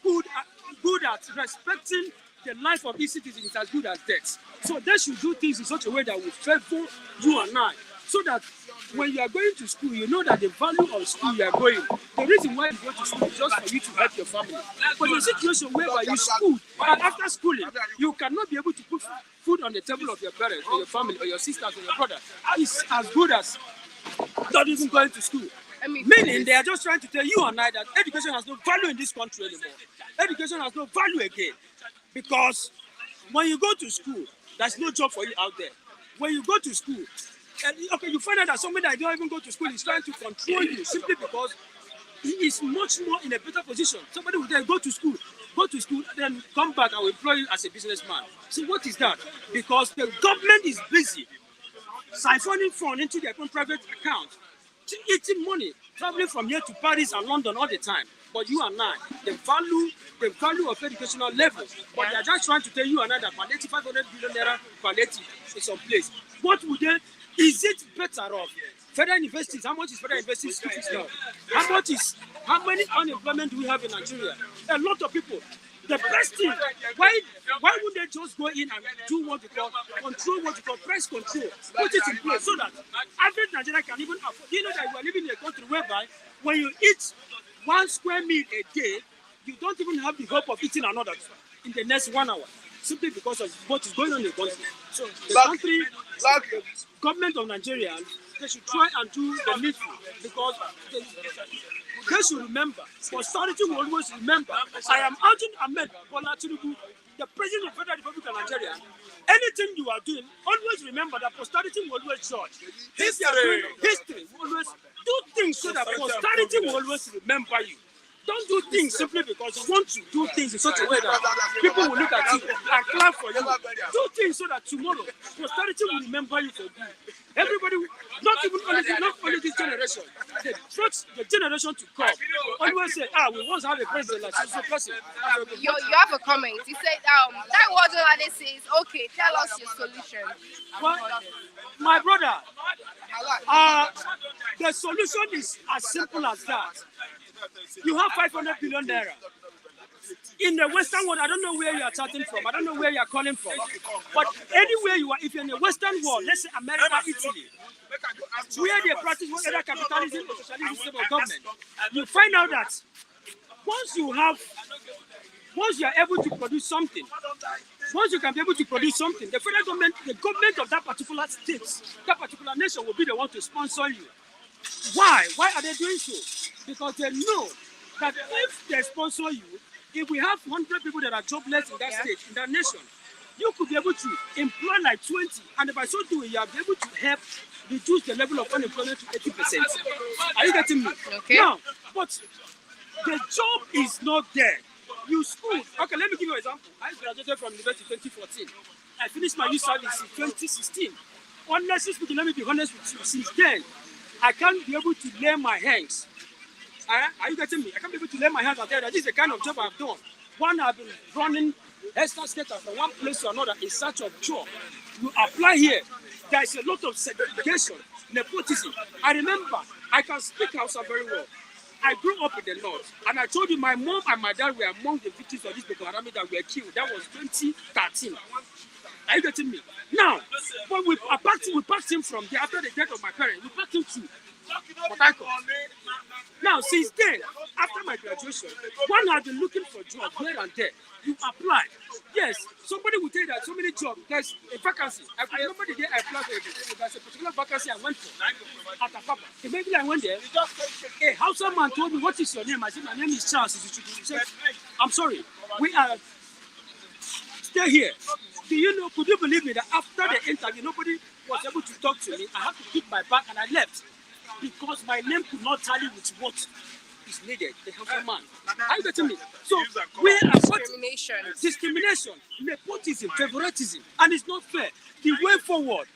good at respecting the life of its citizens is as good as death. So they should do things in such a way that will favor you and I, so that when you are going to school, you know that the value of school you are going. The reason why you go to school is just for you to help your family. But in a situation whereby you school, and after schooling, you cannot be able to put food on the table of your parents or your family or your sisters or your brother, it's as good as not even going to school. Meaning they are just trying to tell you and I that education has no value in this country anymore. Education has no value again. Because when you go to school, there's no job for you out there. When you go to school, okay, you find out that somebody that don't even go to school is trying to control you simply because he is much more in a better position. Somebody will then go to school, then come back and will employ you as a businessman. So what is that? Because the government is busy siphoning funds into their own private account, eating money, traveling from here to Paris and London all the time. But you and I, the value of educational level, but they are just trying to tell you and I that palliative 500 billion naira palliative is someplace. What would they? Is it better off? Federal universities, how much is federal universities now? How many unemployment do we have in Nigeria? A lot of people. The best thing, why would they just go in and do what we call control, what we call price control, put it in place so that average Nigeria can even afford? You know that we are living in a country whereby when you eat 1 square meal a day, you don't even have the hope of eating another in the next 1 hour, simply because of what is going on in the country. So the country, the government of Nigeria, they should try and do the needful, because they should remember, posterity will always remember. I am urging Ahmed Bola Tinubu, the President of the Federal Republic of Nigeria, anything you are doing, always remember that posterity will always judge. History will always do things so that posterity will always remember you. Don't do things simply because you want to do things in such a way that people will look at you and clap for you. Do things so that tomorrow posterity will remember you for good. Everybody, not only this generation, the generation to come, always say, we once have a president like this person. You have a comment. He said, that was what they say. Okay, tell us your solution. Well, my brother, the solution is as simple as that. You have 500 billion naira. In the Western world, I don't know where you are starting from. I don't know where you are calling from. But anywhere you are, if you're in the Western world, let's say America, Italy, where they practice whether capitalism or socialism system of government, you find out that once you are able to produce something, once you can be able to produce something, the federal government, the government of that particular state, that particular nation will be the one to sponsor you. Why? Why are they doing so? Because they know that if they sponsor you, if we have 100 people that are jobless in that state, in that nation, you could be able to employ like 20, and by so doing, you are able to help reduce the level of unemployment to 80%. Are you getting me? Okay. Now, but the job is not there. You school. Okay, let me give you an example. I graduated from university in 2014. I finished my youth service in 2016. Honestly speaking, let me be honest with you. Since then, I can't be able to lay my hands. Are you getting me? I can't be able to lay my hands and tell you that this is the kind of job I've done. One, I've been running extra status from one place to another in search of job. You apply here, there is a lot of segregation, nepotism. I remember, I can speak Hausa very well. I grew up in the north, and I told you my mom and my dad were among the victims of this Boko Haram that were killed. That was 2013. Are you getting me? Now, when we packed him from there after the death of my parents. We packed him to Port Harcourt. Now, since then, after my graduation, one has been looking for jobs here and there. You apply. Yes, somebody will tell you that so many jobs, there's a vacancy. I remember the day I applied for it. There's a particular vacancy I went for at Apapa. Immediately I went there. A Hausa man told me, "What is your name?" I said, "My name is Charles." He said, "I'm sorry. We are stay here." Do you know, could you believe me that after the interview, nobody was able to talk to me? I had to pick my bag and I left because my name could not tally with what is needed. The Hausa man. Are you getting me? So we are discrimination, nepotism, favoritism, and it's not fair. The way forward,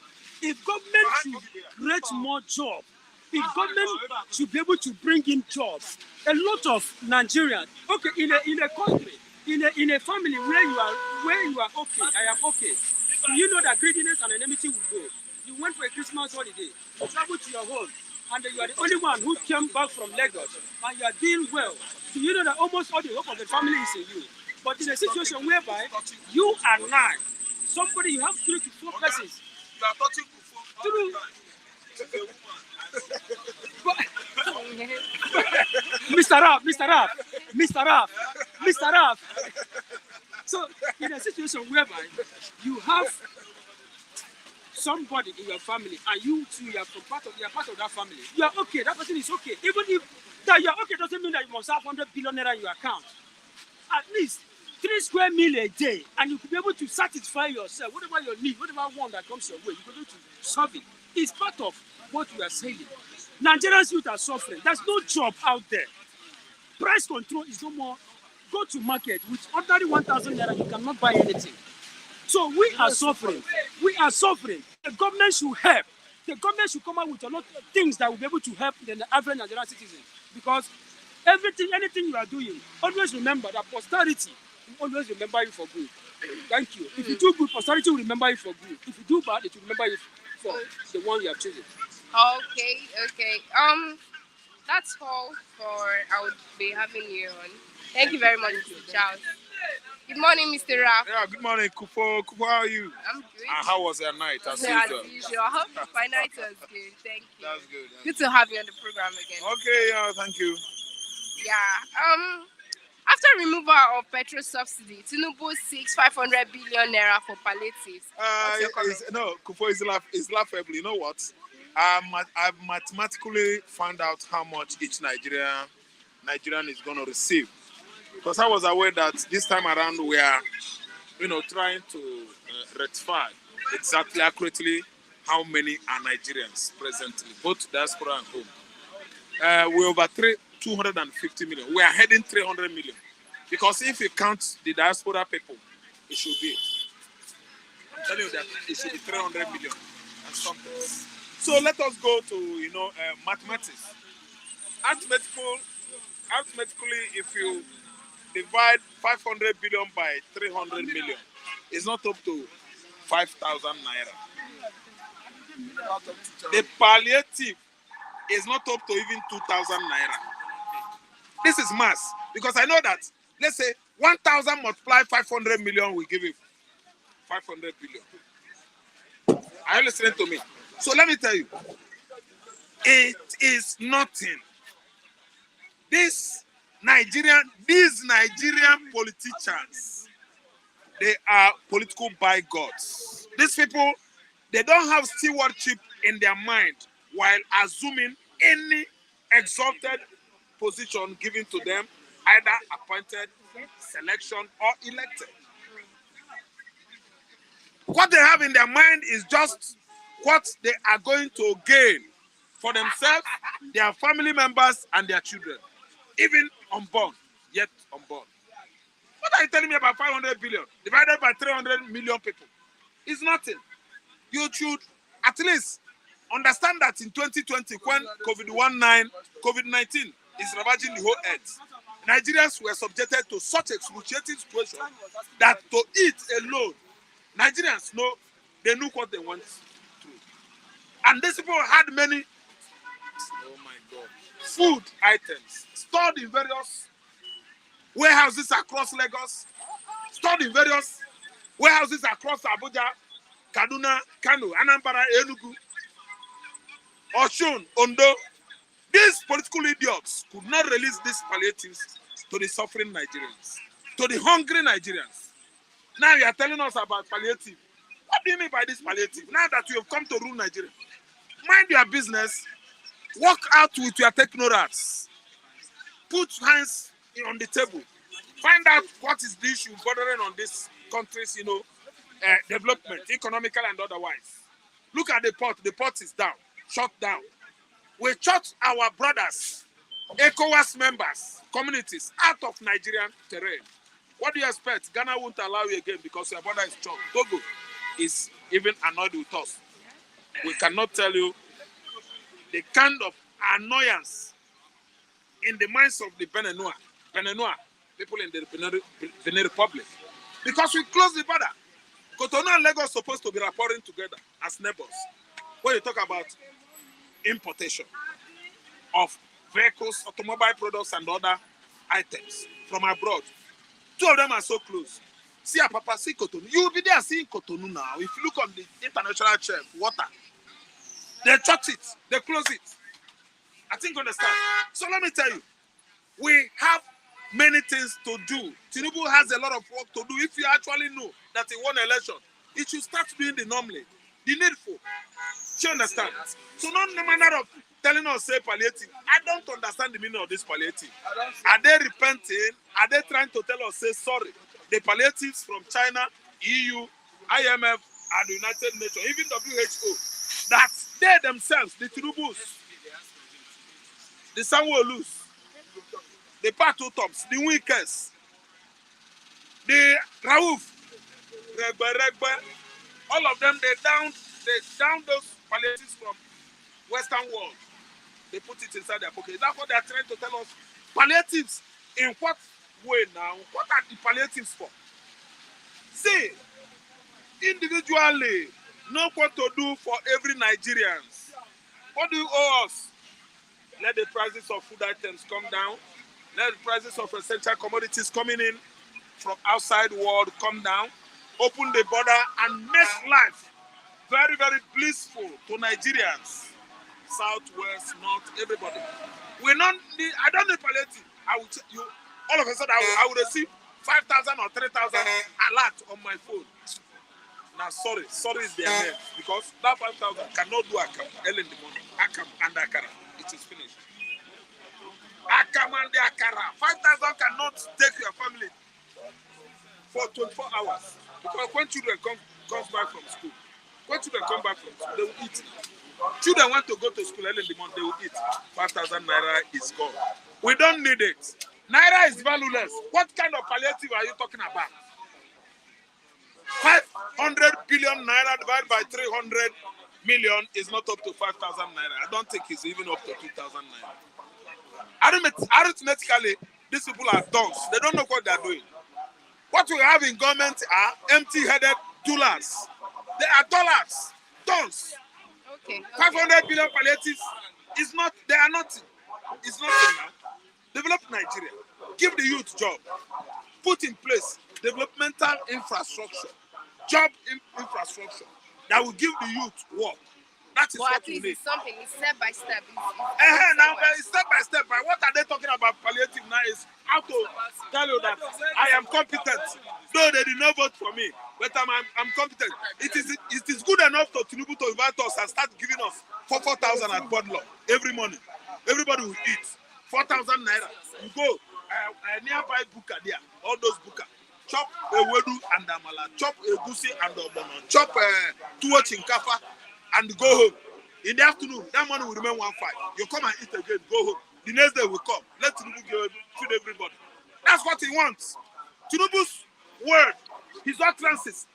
if government should create more jobs, if government should be able to bring in jobs, a lot of Nigerians, okay, in a country, in a family where you are okay, I am okay. Do you know that greediness and enmity will go? You went for a Christmas holiday, you traveled to your home, and you are the only one who came back from Lagos, and you are doing well. Do you know that almost all the hope of the family is in you? But in a situation whereby you are nine, somebody, you have 3 to 4 persons. You are touching Mr. Raf. So in a situation whereby you have somebody in your family and you too, you are part of that family, you are okay, that person is okay. Even if that you are okay doesn't mean that you must have 100 billion naira in your account. At least 3 square meal a day, and you could be able to satisfy yourself, whatever your need, whatever one that comes your way, you could be able to solve it. It's part of what we are saying. Nigerians youth are suffering. There's no job out there. Price control is no more. Go to market with ordinary 1,000 naira, you cannot buy anything. So we are suffering. We are suffering. The government should help. The government should come out with a lot of things that will be able to help the average Nigerian citizen. Because anything you are doing, always remember that posterity will always remember you for good. Thank you. If you do good, posterity will remember you for good. If you do bad, it will remember you for the one you have chosen. Okay. That's all for I would be having you on. Thank you very much, Mr. Charles. Good morning, Mr. Raf. Yeah, good morning, Kupo. Kupo, how are you? I'm good. And how was your night? As As usual. usual. My night was good. Thank you. That's good. Good to have you on the program again. Okay, yeah, thank you. Yeah. After removal of petrol subsidy, Tinubu seeks 500 billion naira for palliatives. What's your comment? No, Kupo is laughable. You know what? I've mathematically found out how much each Nigerian is going to receive. Because I was aware that this time around we are, trying to rectify exactly accurately how many are Nigerians presently, both diaspora and home. We're over 250 million. We are heading 300 million. Because if you count the diaspora people, it should be. I'm telling you that it should be 300 million and something. So let us go to, mathematics. Arithmetically, if you divide 500 billion by 300 million, it's not up to 5,000 naira. The palliative is not up to even 2,000 naira. This is mass, because I know that, let's say 1,000 multiply 500 million will give you 500 billion. Are you listening to me? So let me tell you, It is nothing. These Nigerian politicians, they are political bigots. These people, they don't have stewardship in their mind while assuming any exalted position given to them, either appointed, selection, or elected. What they have in their mind is just what they are going to gain for themselves, their family members, and their children, even unborn, yet unborn. What are you telling me about 500 billion divided by 300 million people? It's nothing. You should at least understand that in 2020, when COVID-19 is ravaging the whole earth, Nigerians were subjected to such excruciating situation that to eat alone, Nigerians know they knew what they went through. And these people had many, oh my God, food items stored in various warehouses across Lagos, stored in various warehouses across Abuja, Kaduna, Kano, Anambra, Enugu, Osun, Ondo. These political idiots could not release these palliatives to the suffering Nigerians, to the hungry Nigerians. Now you are telling us about palliative. What do you mean by this palliative? Now that you have come to rule Nigeria, mind your business, work out with your technocrats, put hands on the table, find out what is the issue bothering on this country's, development, economical and otherwise. Look at the port is down, shut down. We shut our brothers, ECOWAS members, communities out of Nigerian terrain. What do you expect? Ghana won't allow you again because your border is shut. Togo is even annoyed with us. We cannot tell you the kind of annoyance in the minds of the Benenua people in the Benin Republic, because we close the border. Cotonou and Lagos are supposed to be rapporting together as neighbors. When you talk about importation of vehicles, automobile products, and other items from abroad, two of them are so close. See Papa, see Cotonou. You will be there seeing Cotonou now. If you look on the international shelf, water, they shut it, they close it. I think you understand. So let me tell you, we have many things to do. Tinubu has a lot of work to do. If you actually know that he won election, he should start doing the normally, the needful. Do you understand? So not the manner of telling us say palliative. I don't understand the meaning of this palliative. Are they repenting? Are they trying to tell us say sorry? The palliatives from China, EU, IMF, and the United Nations, even WHO, that they themselves, the Tinubus, the Sanwo-Olus, the Patu Tops, the Winkers, the Raouf, Regbe, all of them, they down those palliatives from Western world. They put it inside their pocket. Is that what they are trying to tell us? Palliatives, in what way now? What are the palliatives for? See, individually, know what to do for every Nigerian. What do you owe us? Let the prices of food items come down. Let the prices of essential commodities coming in from outside world come down. Open the border and make life very, very blissful to Nigerians. South, west, north, everybody. I don't need palliative. I will tell you, all of a sudden I will receive 5,000 or 3,000 alert on my phone. Now, sorry is their name, because that 5,000 cannot do Akam early in the morning. Akam and Akara, it is finished. Akam and the Akara, 5,000 cannot take your family for 24 hours. Because when children come back from school, they will eat. Children want to go to school early in the morning, they will eat. 5,000 naira is gone. We don't need it. Naira is valueless. What kind of palliative are you talking about? 500 billion naira divided by 300 million is not up to 5,000 naira. I don't think it's even up to 2,000 naira. Arithmetically, these people are dunce. They don't know what they're doing. What we have in government are empty-headed dollars. They are dollars, tons. Okay. 500 billion palliatives is not. They are nothing. It's nothing now. Develop Nigeria. Give the youth job. Put in place developmental infrastructure, job infrastructure that will give the youth work. That is But what at we least need. it's something. It's step by step. Now, step by step, but what are they talking about palliative now is how to tell you that I am competent. Though they did not vote for me, but I'm competent. It is good enough to Tinubu to invite us and start giving us 4,000 at Bodlaw every morning. Everybody will eat 4,000 naira. You go nearby Buka there, all those Buka. Chop ewedu and amala, chop egusi and obono, chop tuwo chinkafa and go home. In the afternoon, that money will remain 1.5. You come and eat again, go home. The next day will come. Let Tinubu feed everybody. That's what he wants. Tinubu's word, his utterances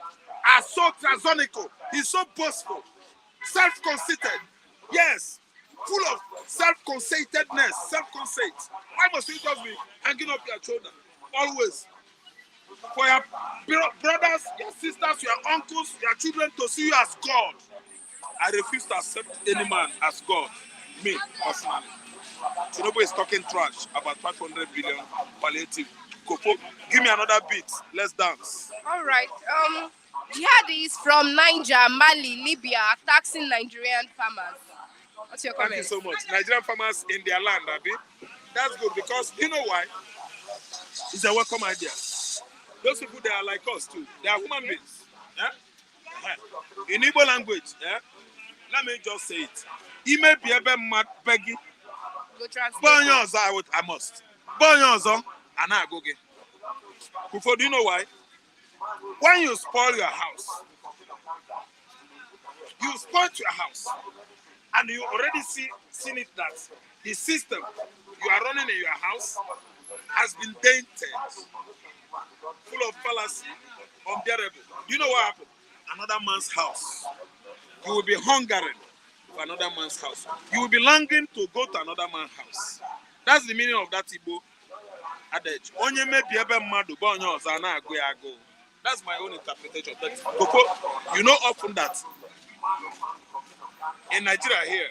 are so transonical. He's so boastful, self-conceited. Yes, full of self-conceitedness, self-conceit. Why must you just be hanging up your shoulder? Always. For your brothers, your sisters, your uncles, your children to see you as God. I refuse to accept any man as God. Me, personally. Tinubu is talking trash about 500 billion palliative. Kofo, give me another beat. Let's dance. All right. Jihadis from Niger, Mali, Libya are taxing Nigerian farmers. What's your comment? Thank you so much. Nigerian farmers in their land, Abi. That's good because you know why? It's a welcome idea. Those people, they are like us too. They are human beings. Yeah? In Igbo language, yeah? Let me just say it. He may be a mad beggy. Go translate. I must. Bonyozo, and I go get. Before, do you know why? When you spoil your house, you spoil your house, and you already seen it that the system you are running in your house has been dented, full of fallacy, unbearable. Do you know what happened? Another man's house. You will be hungering for another man's house. You will be longing to go to another man's house. That's the meaning of that Igbo adage. Onye mebi ebe mmadu ba onye ozo ana-agụ ya agụ. That's my own interpretation. But Koko, you know often that in Nigeria here,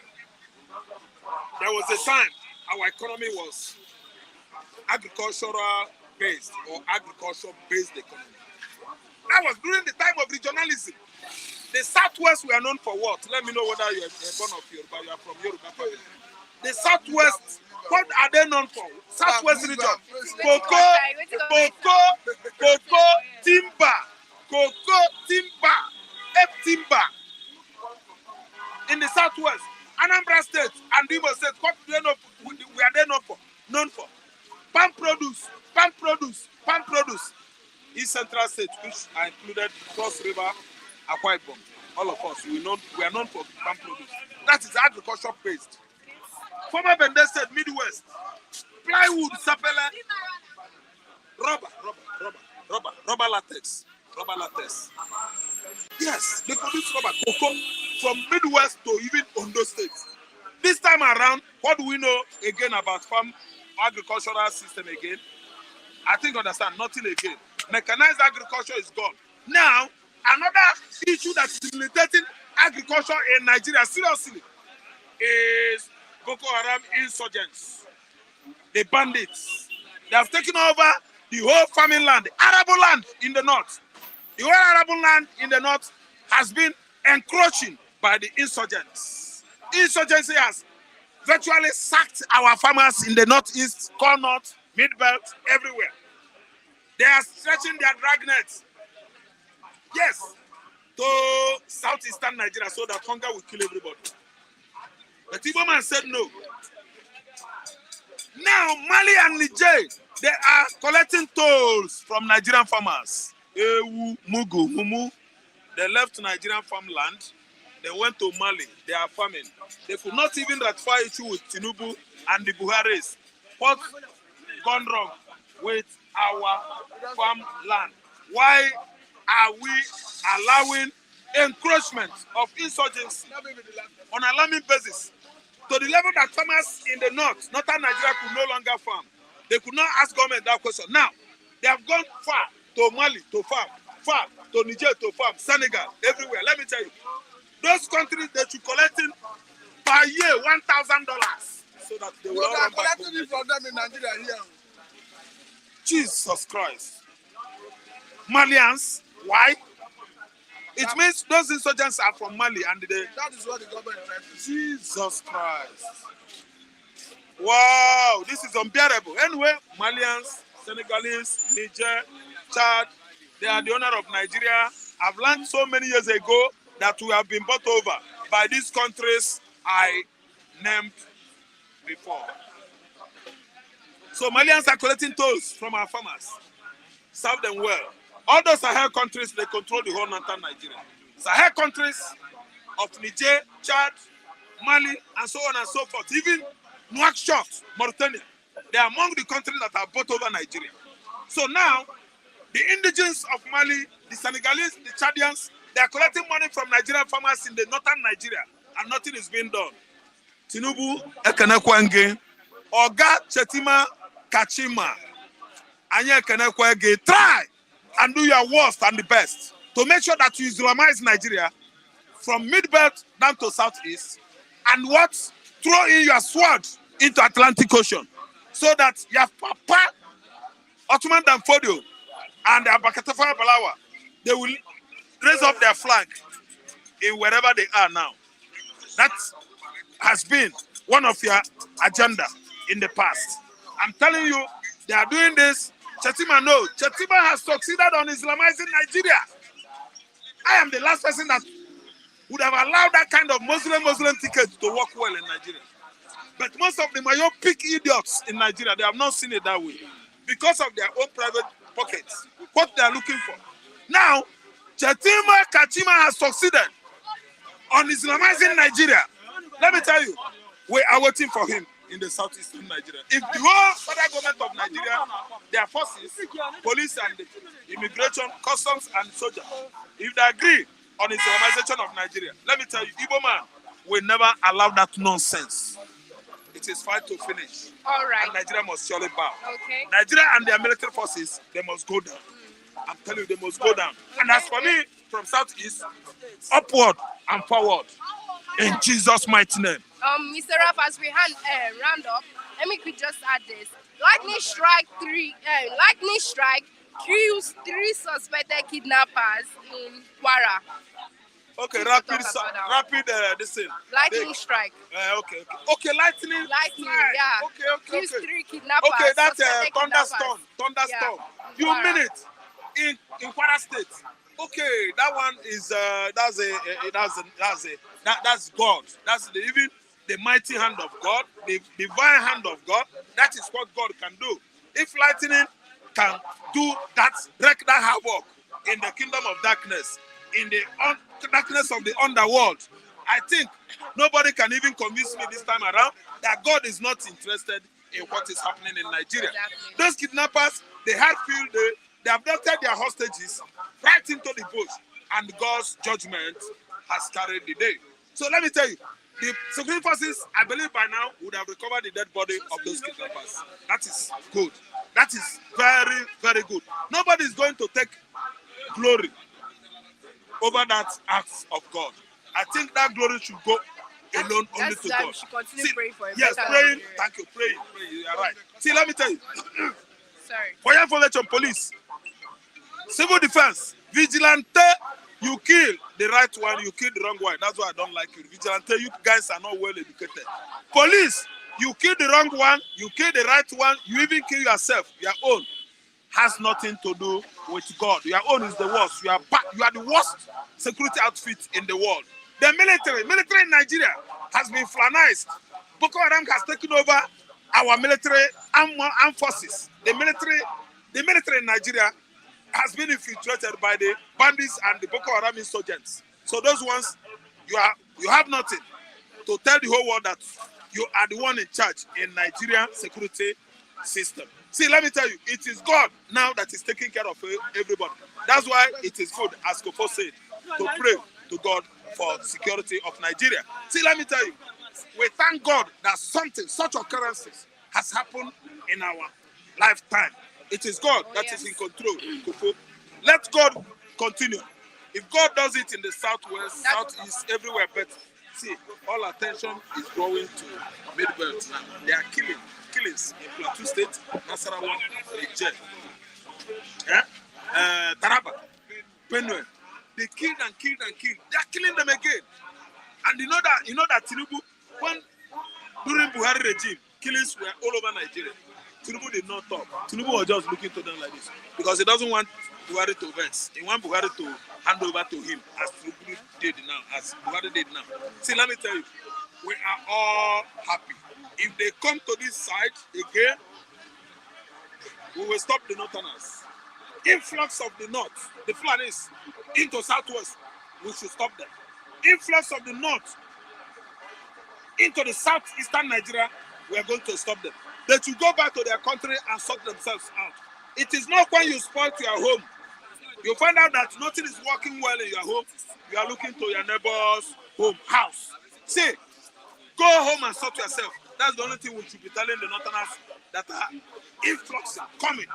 there was a time our economy was agricultural based or agriculture based economy. That was during the time of regionalism. The Southwest were known for what? Let me know whether you are born of Yoruba, you are from Yoruba family. The Southwest, what are they known for? Southwest region. Cocoa, timber. Cocoa, timber. Timber. In the Southwest, Anambra State and Imo State, what we are they known for? Palm produce, palm produce, palm produce. East Central State, which are included Cross River, Akwa Ibom, all of us, we are known for palm produce. That is agriculture based. Former Bende State, Midwest, plywood, sapele, rubber latex. Yes, they produce rubber, cocoa from Midwest to even Ondo State. This time around, what do we know again about farm agricultural system again? I think understand, nothing again. Mechanized agriculture is gone. Now, another issue that is debilitating agriculture in Nigeria, seriously, is Boko Haram insurgents, the bandits. They have taken over the whole farming land, the arable land in the north. The whole arable land in the north has been encroaching by the insurgents. Insurgency has virtually sacked our farmers in the northeast, core north, mid-belt, everywhere. They are stretching their dragnets, yes, to southeastern Nigeria so that hunger will kill everybody. But Igbo man said no. Now, Mali and Niger, they are collecting tolls from Nigerian farmers. Ewu, Mugu, Mumu. They left Nigerian farmland. They went to Mali. They are farming. They could not even ratify issue with Tinubu and the Buharis. What's gone wrong with our farmland? Why are we allowing encroachment of insurgency on an alarming basis to the level that farmers in the northern Nigeria could no longer farm? They could not ask government that question. Now, they have gone far to Mali to farm, far to Niger to farm, Senegal, everywhere. Let me tell you, those countries they should collecting per year $1,000 so that they will all run back home. From them in Nigeria here. Jesus Christ. Malians, why? It means those insurgents are from Mali and That is what the government is trying to say. Jesus Christ. Wow, this is unbearable. Anyway, Malians, Senegalese, Niger, Chad, they are the owner of Nigeria. I've learned so many years ago that we have been bought over by these countries I named before. So Malians are collecting tolls from our farmers. Serve them well. All those Sahel countries, they control the whole northern Nigeria. Sahel countries of Niger, Chad, Mali, and so on and so forth. Even Nouakchott, Mauritania, they are among the countries that are bought over Nigeria. So now, the indigenes of Mali, the Senegalese, the Chadians, they are collecting money from Nigerian farmers in the northern Nigeria, and nothing is being done. Tinubu, Ekenekwange, Oga Chetima Kachima, Anye Ekenekwange, try and do your worst and the best to make sure that you Islamize Nigeria from mid-belt down to southeast, and what? Throw in your sword into Atlantic Ocean so that your Papa, Ottoman Danfodio, and Abakatafa Balawa, they will raise up their flag in wherever they are now. That has been one of your agenda in the past. I'm telling you, they are doing this. Chetima knows. Chetima has succeeded on Islamizing Nigeria. I am the last person that would have allowed that kind of Muslim ticket to work well in Nigeria. But most of the myopic idiots in Nigeria, they have not seen it that way because of their own private pockets, what they are looking for. Now, Chetima Kachima has succeeded on Islamizing Nigeria. Let me tell you, we are waiting for him in the southeastern Nigeria. If the whole federal government of Nigeria, their forces, police and immigration, customs and soldiers, if they agree on Islamization of Nigeria, let me tell you, Igbo man will never allow that nonsense. It is fight to finish. All right. And Nigeria must surely bow. Okay. Nigeria and their military forces, they must go down. I'm telling you, they must go down. And as for me, from southeast, upward and forward. In Jesus' mighty name. Mr. Raf, as we round up, let me quick just add this. Lightning strike kills 3 suspected kidnappers in Kwara. Okay, this thing. Lightning strike. Okay, lightning. Yeah. Okay. Kills 3 kidnappers. Okay, that's thunderstorm. Thunderstorm. Yeah. You mean it? In Kwara State. Okay, that one is that's God. That's even the mighty hand of God, the divine hand of God. That is what God can do. If lightning can do that, wreak that havoc in the kingdom of darkness, in the darkness of the underworld, I think nobody can even convince me this time around that God is not interested in what is happening in Nigeria. Exactly. Those kidnappers, they had field day, they abducted their hostages right into the bush, and God's judgment has carried the day. So let me tell you, the security forces, I believe by now, would have recovered the dead body of those kidnappers. That is good. That is very, very good. Nobody is going to take glory over that act of God. I think that glory should go alone only to God. We should continue praying for him. Yes, praying. Thank you, praying. You are right. See, let me tell you. Sorry. For your information, police, civil defense, vigilante, you kill the right one, you kill the wrong one. That's why I don't like you. Vigilante, you guys are not well educated. Police, you kill the wrong one, you kill the right one, you even kill yourself. Your own has nothing to do with God. Your own is the worst. You are the worst security outfit in the world. The military in Nigeria has been flanized. Boko Haram has taken over our military armed forces. The military in Nigeria has been infiltrated by the bandits and the Boko Haram insurgents. So those ones, you have nothing to tell the whole world that you are the one in charge in Nigerian security system. See, let me tell you, it is God now that is taking care of everybody. That's why it is good, as Kofo said, to pray to God for security of Nigeria. See, let me tell you, we thank God that such occurrences has happened in our lifetime. It is God that is in control, Kofo. Let God continue. If God does it in the southwest, southeast, everywhere, but see, all attention is going to Midbelt now. They are killings in Plateau State, Nasarawa, Niger, Taraba, Benue, They killed and killed and killed. They are killing them again. And you know that Tinubu, when during Buhari regime, killings were all over Nigeria. Tinubu did not talk. Tinubu was just looking to them like this because he doesn't want Buhari to vex. He wants Buhari to hand over to him as Tinubu did now, as Buhari did now. See, let me tell you, we are all happy. If they come to this side again, we will stop the Northerners. Influx of the North, the Fulanis, into Southwest, we should stop them. Influx of the North into the southeastern Nigeria, we are going to stop them. They should go back to their country and sort themselves out. It is not when you spoil your home. You find out that nothing is working well in your home. You are looking to your neighbor's home, house. See, go home and sort yourself. That's the only thing we should be telling the Northerners that are influxing, coming,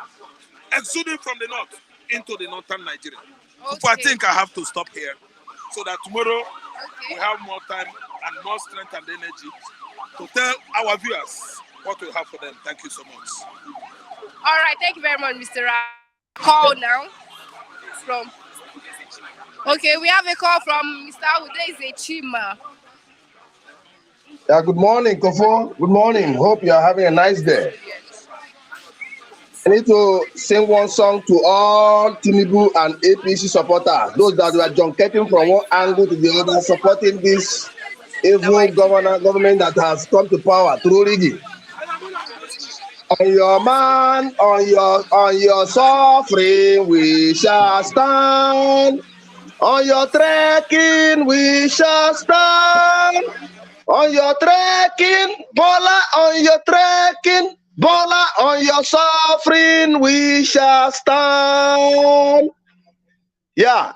exuding from the north into the northern Nigeria. Okay. So I think I have to stop here so that tomorrow we have more time and more strength and energy to tell our viewers what we have for them. Thank you so much. All right, thank you very much, Mr. Ra. Call now from. Okay, we have a call from Mr. Udeze Chima. Yeah, good morning, Kofo. Good morning. Hope you are having a nice day. I need to sing one song to all Tinubu and APC supporters, those that were junketing from one angle to the other, supporting this evil government that has come to power through rigging. On your man, on your suffering, we shall stand. On your trekking, we shall stand. On your trekking, Bola, on your trekking, Bola, on your suffering, we shall stand. Yeah,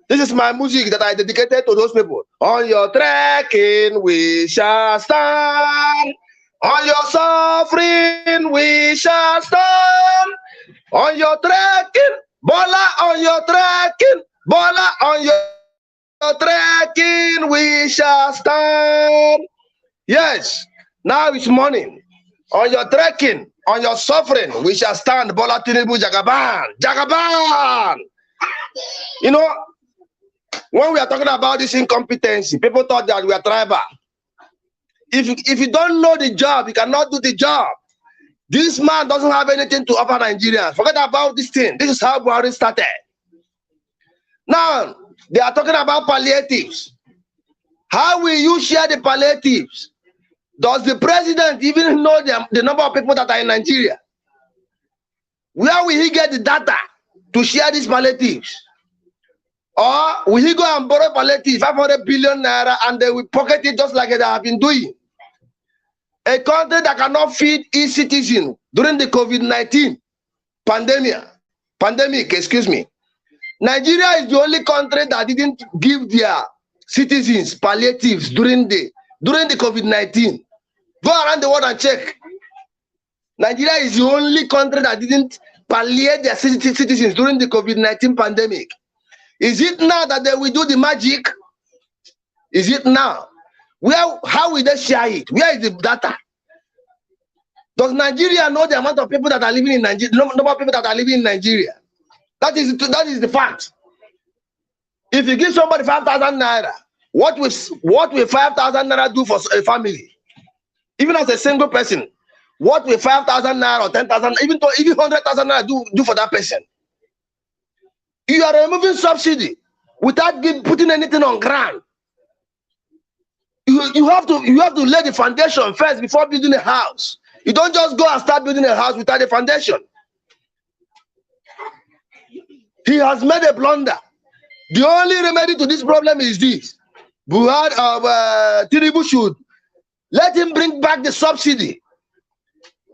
this is my music that I dedicated to those people. On your trekking, we shall stand. On your suffering, we shall stand. On your trekking, Bola, on your trekking, Bola, on your trekking, we shall stand. Yes, now it's morning. On your trekking, on your suffering, we shall stand. Bola Tinubu Jagaban. Jagaban! You know, when we are talking about this incompetency, people thought that we are tribal. If you don't know the job, you cannot do the job. This man doesn't have anything to offer Nigerians. Forget about this thing. This is how Buhari started. Now, they are talking about palliatives. How will you share the palliatives? Does the president even know the number of people that are in Nigeria? Where will he get the data to share these palliatives? Or will he go and borrow palliatives, 500 billion naira, and they will pocket it just like they have been doing? A country that cannot feed its citizens during the COVID-19 pandemic, excuse me. Nigeria is the only country that didn't give their citizens palliatives during the COVID-19. Go around the world and check. Nigeria is the only country that didn't palliate their citizens during the COVID-19 pandemic. Is it now that they will do the magic? Is it now? How will they share it? Where is the data? Does Nigeria know the amount of people that are living in Nigeria? The number of people that are living in Nigeria? That is the fact. If you give somebody 5,000 naira, what will 5,000 naira do for a family? Even as a single person, what will 5,000 naira or 10,000, even 100,000 naira do for that person? You are removing subsidy without putting anything on ground. You have to lay the foundation first before building a house. You don't just go and start building a house without a foundation. He has made a blunder. The only remedy to this problem is this: Tinubu should let him bring back the subsidy.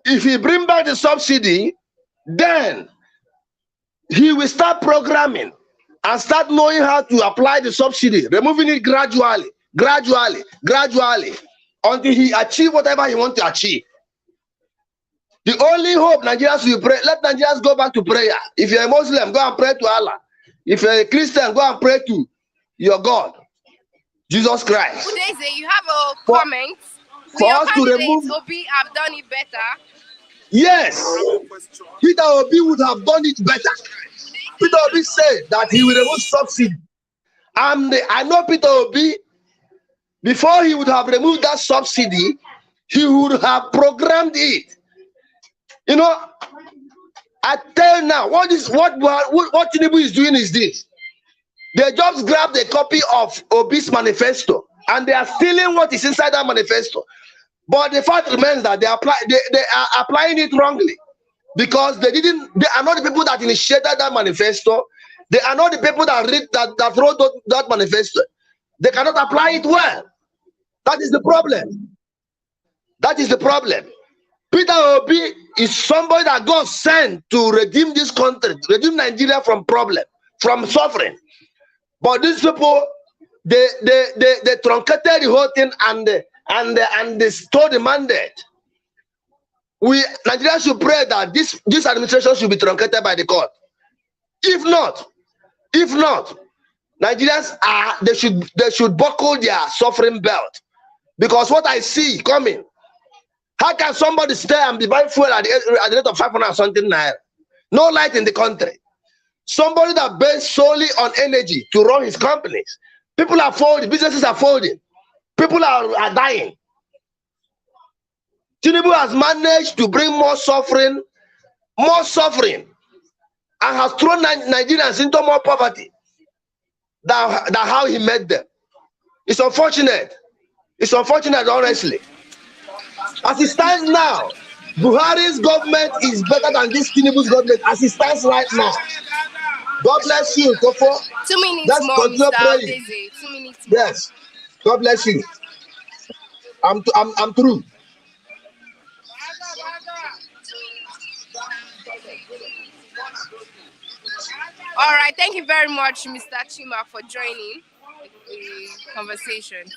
If he bring back the subsidy, then he will start programming and start knowing how to apply the subsidy, removing it gradually, until he achieve whatever he wants to achieve. The only hope Nigerians will pray, let Nigerians go back to prayer. If you're a Muslim, go and pray to Allah. If you're a Christian, go and pray to your God, Jesus Christ. Udeze, you have a comment. For us to remove Obi have done it better. Yes, Peter Obi would have done it better. Peter Obi said that he will remove subsidy I know Peter Obi, before he would have removed that subsidy, he would have programmed it. You know, I tell you now, what Tinubu is doing is this. They just grabbed a copy of Obi's manifesto and they are stealing what is inside that manifesto. But the fact remains that they are applying it wrongly, because they are not the people that initiated that manifesto. They are not the people that wrote that manifesto. They cannot apply it well. That is the problem. That is the problem. Peter Obi is somebody that God sent to redeem this country, redeem Nigeria from problem, from suffering. But these people, they truncated the whole thing and they stole the mandate. Nigeria should pray that this administration should be truncated by the court. If not, Nigerians they should buckle their suffering belt, because what I see coming. How can somebody stay and be buying fuel at the rate of 500 and something naira? No light in the country. Somebody that based solely on energy to run his companies. People are folding, businesses are folding, people are dying. Tinubu has managed to bring more suffering, and has thrown Nigerians into more poverty than how he made them. It's unfortunate. It's unfortunate, honestly. As it stands now, Buhari's government is better than this Tinubu's government as it stands right now. God bless you, Kofo. 2 minutes Let's more, continue Mr. praying. Daisy. 2 minutes more. Yes. God bless you. I'm through. All right. Thank you very much, Mr. Chima, for joining the conversation.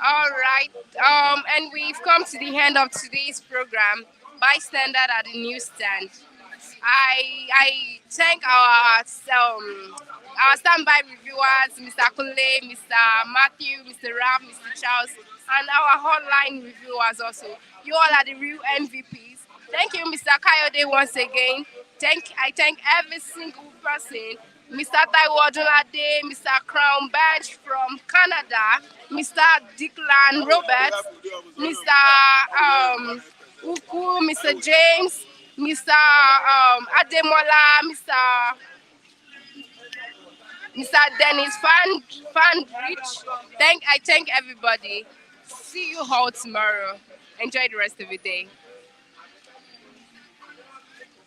All right. And we've come to the end of today's program, Bystander at the Newsstand. I thank our standby reviewers, Mr. Kunle, Mr. Matthew, Mr. Ram, Mr. Charles, and our hotline reviewers also. You all are the real MVPs. Thank you, Mr. Kayode, once again. I thank every single person. Mr. Taiwo Odunlade, Mr. Crown Badge from Canada, Mr. Declan Roberts, Mr. Uku, Mr. James, Mr. Ademola, Mr. Dennis Fanrich. I thank everybody. See you all tomorrow. Enjoy the rest of your day.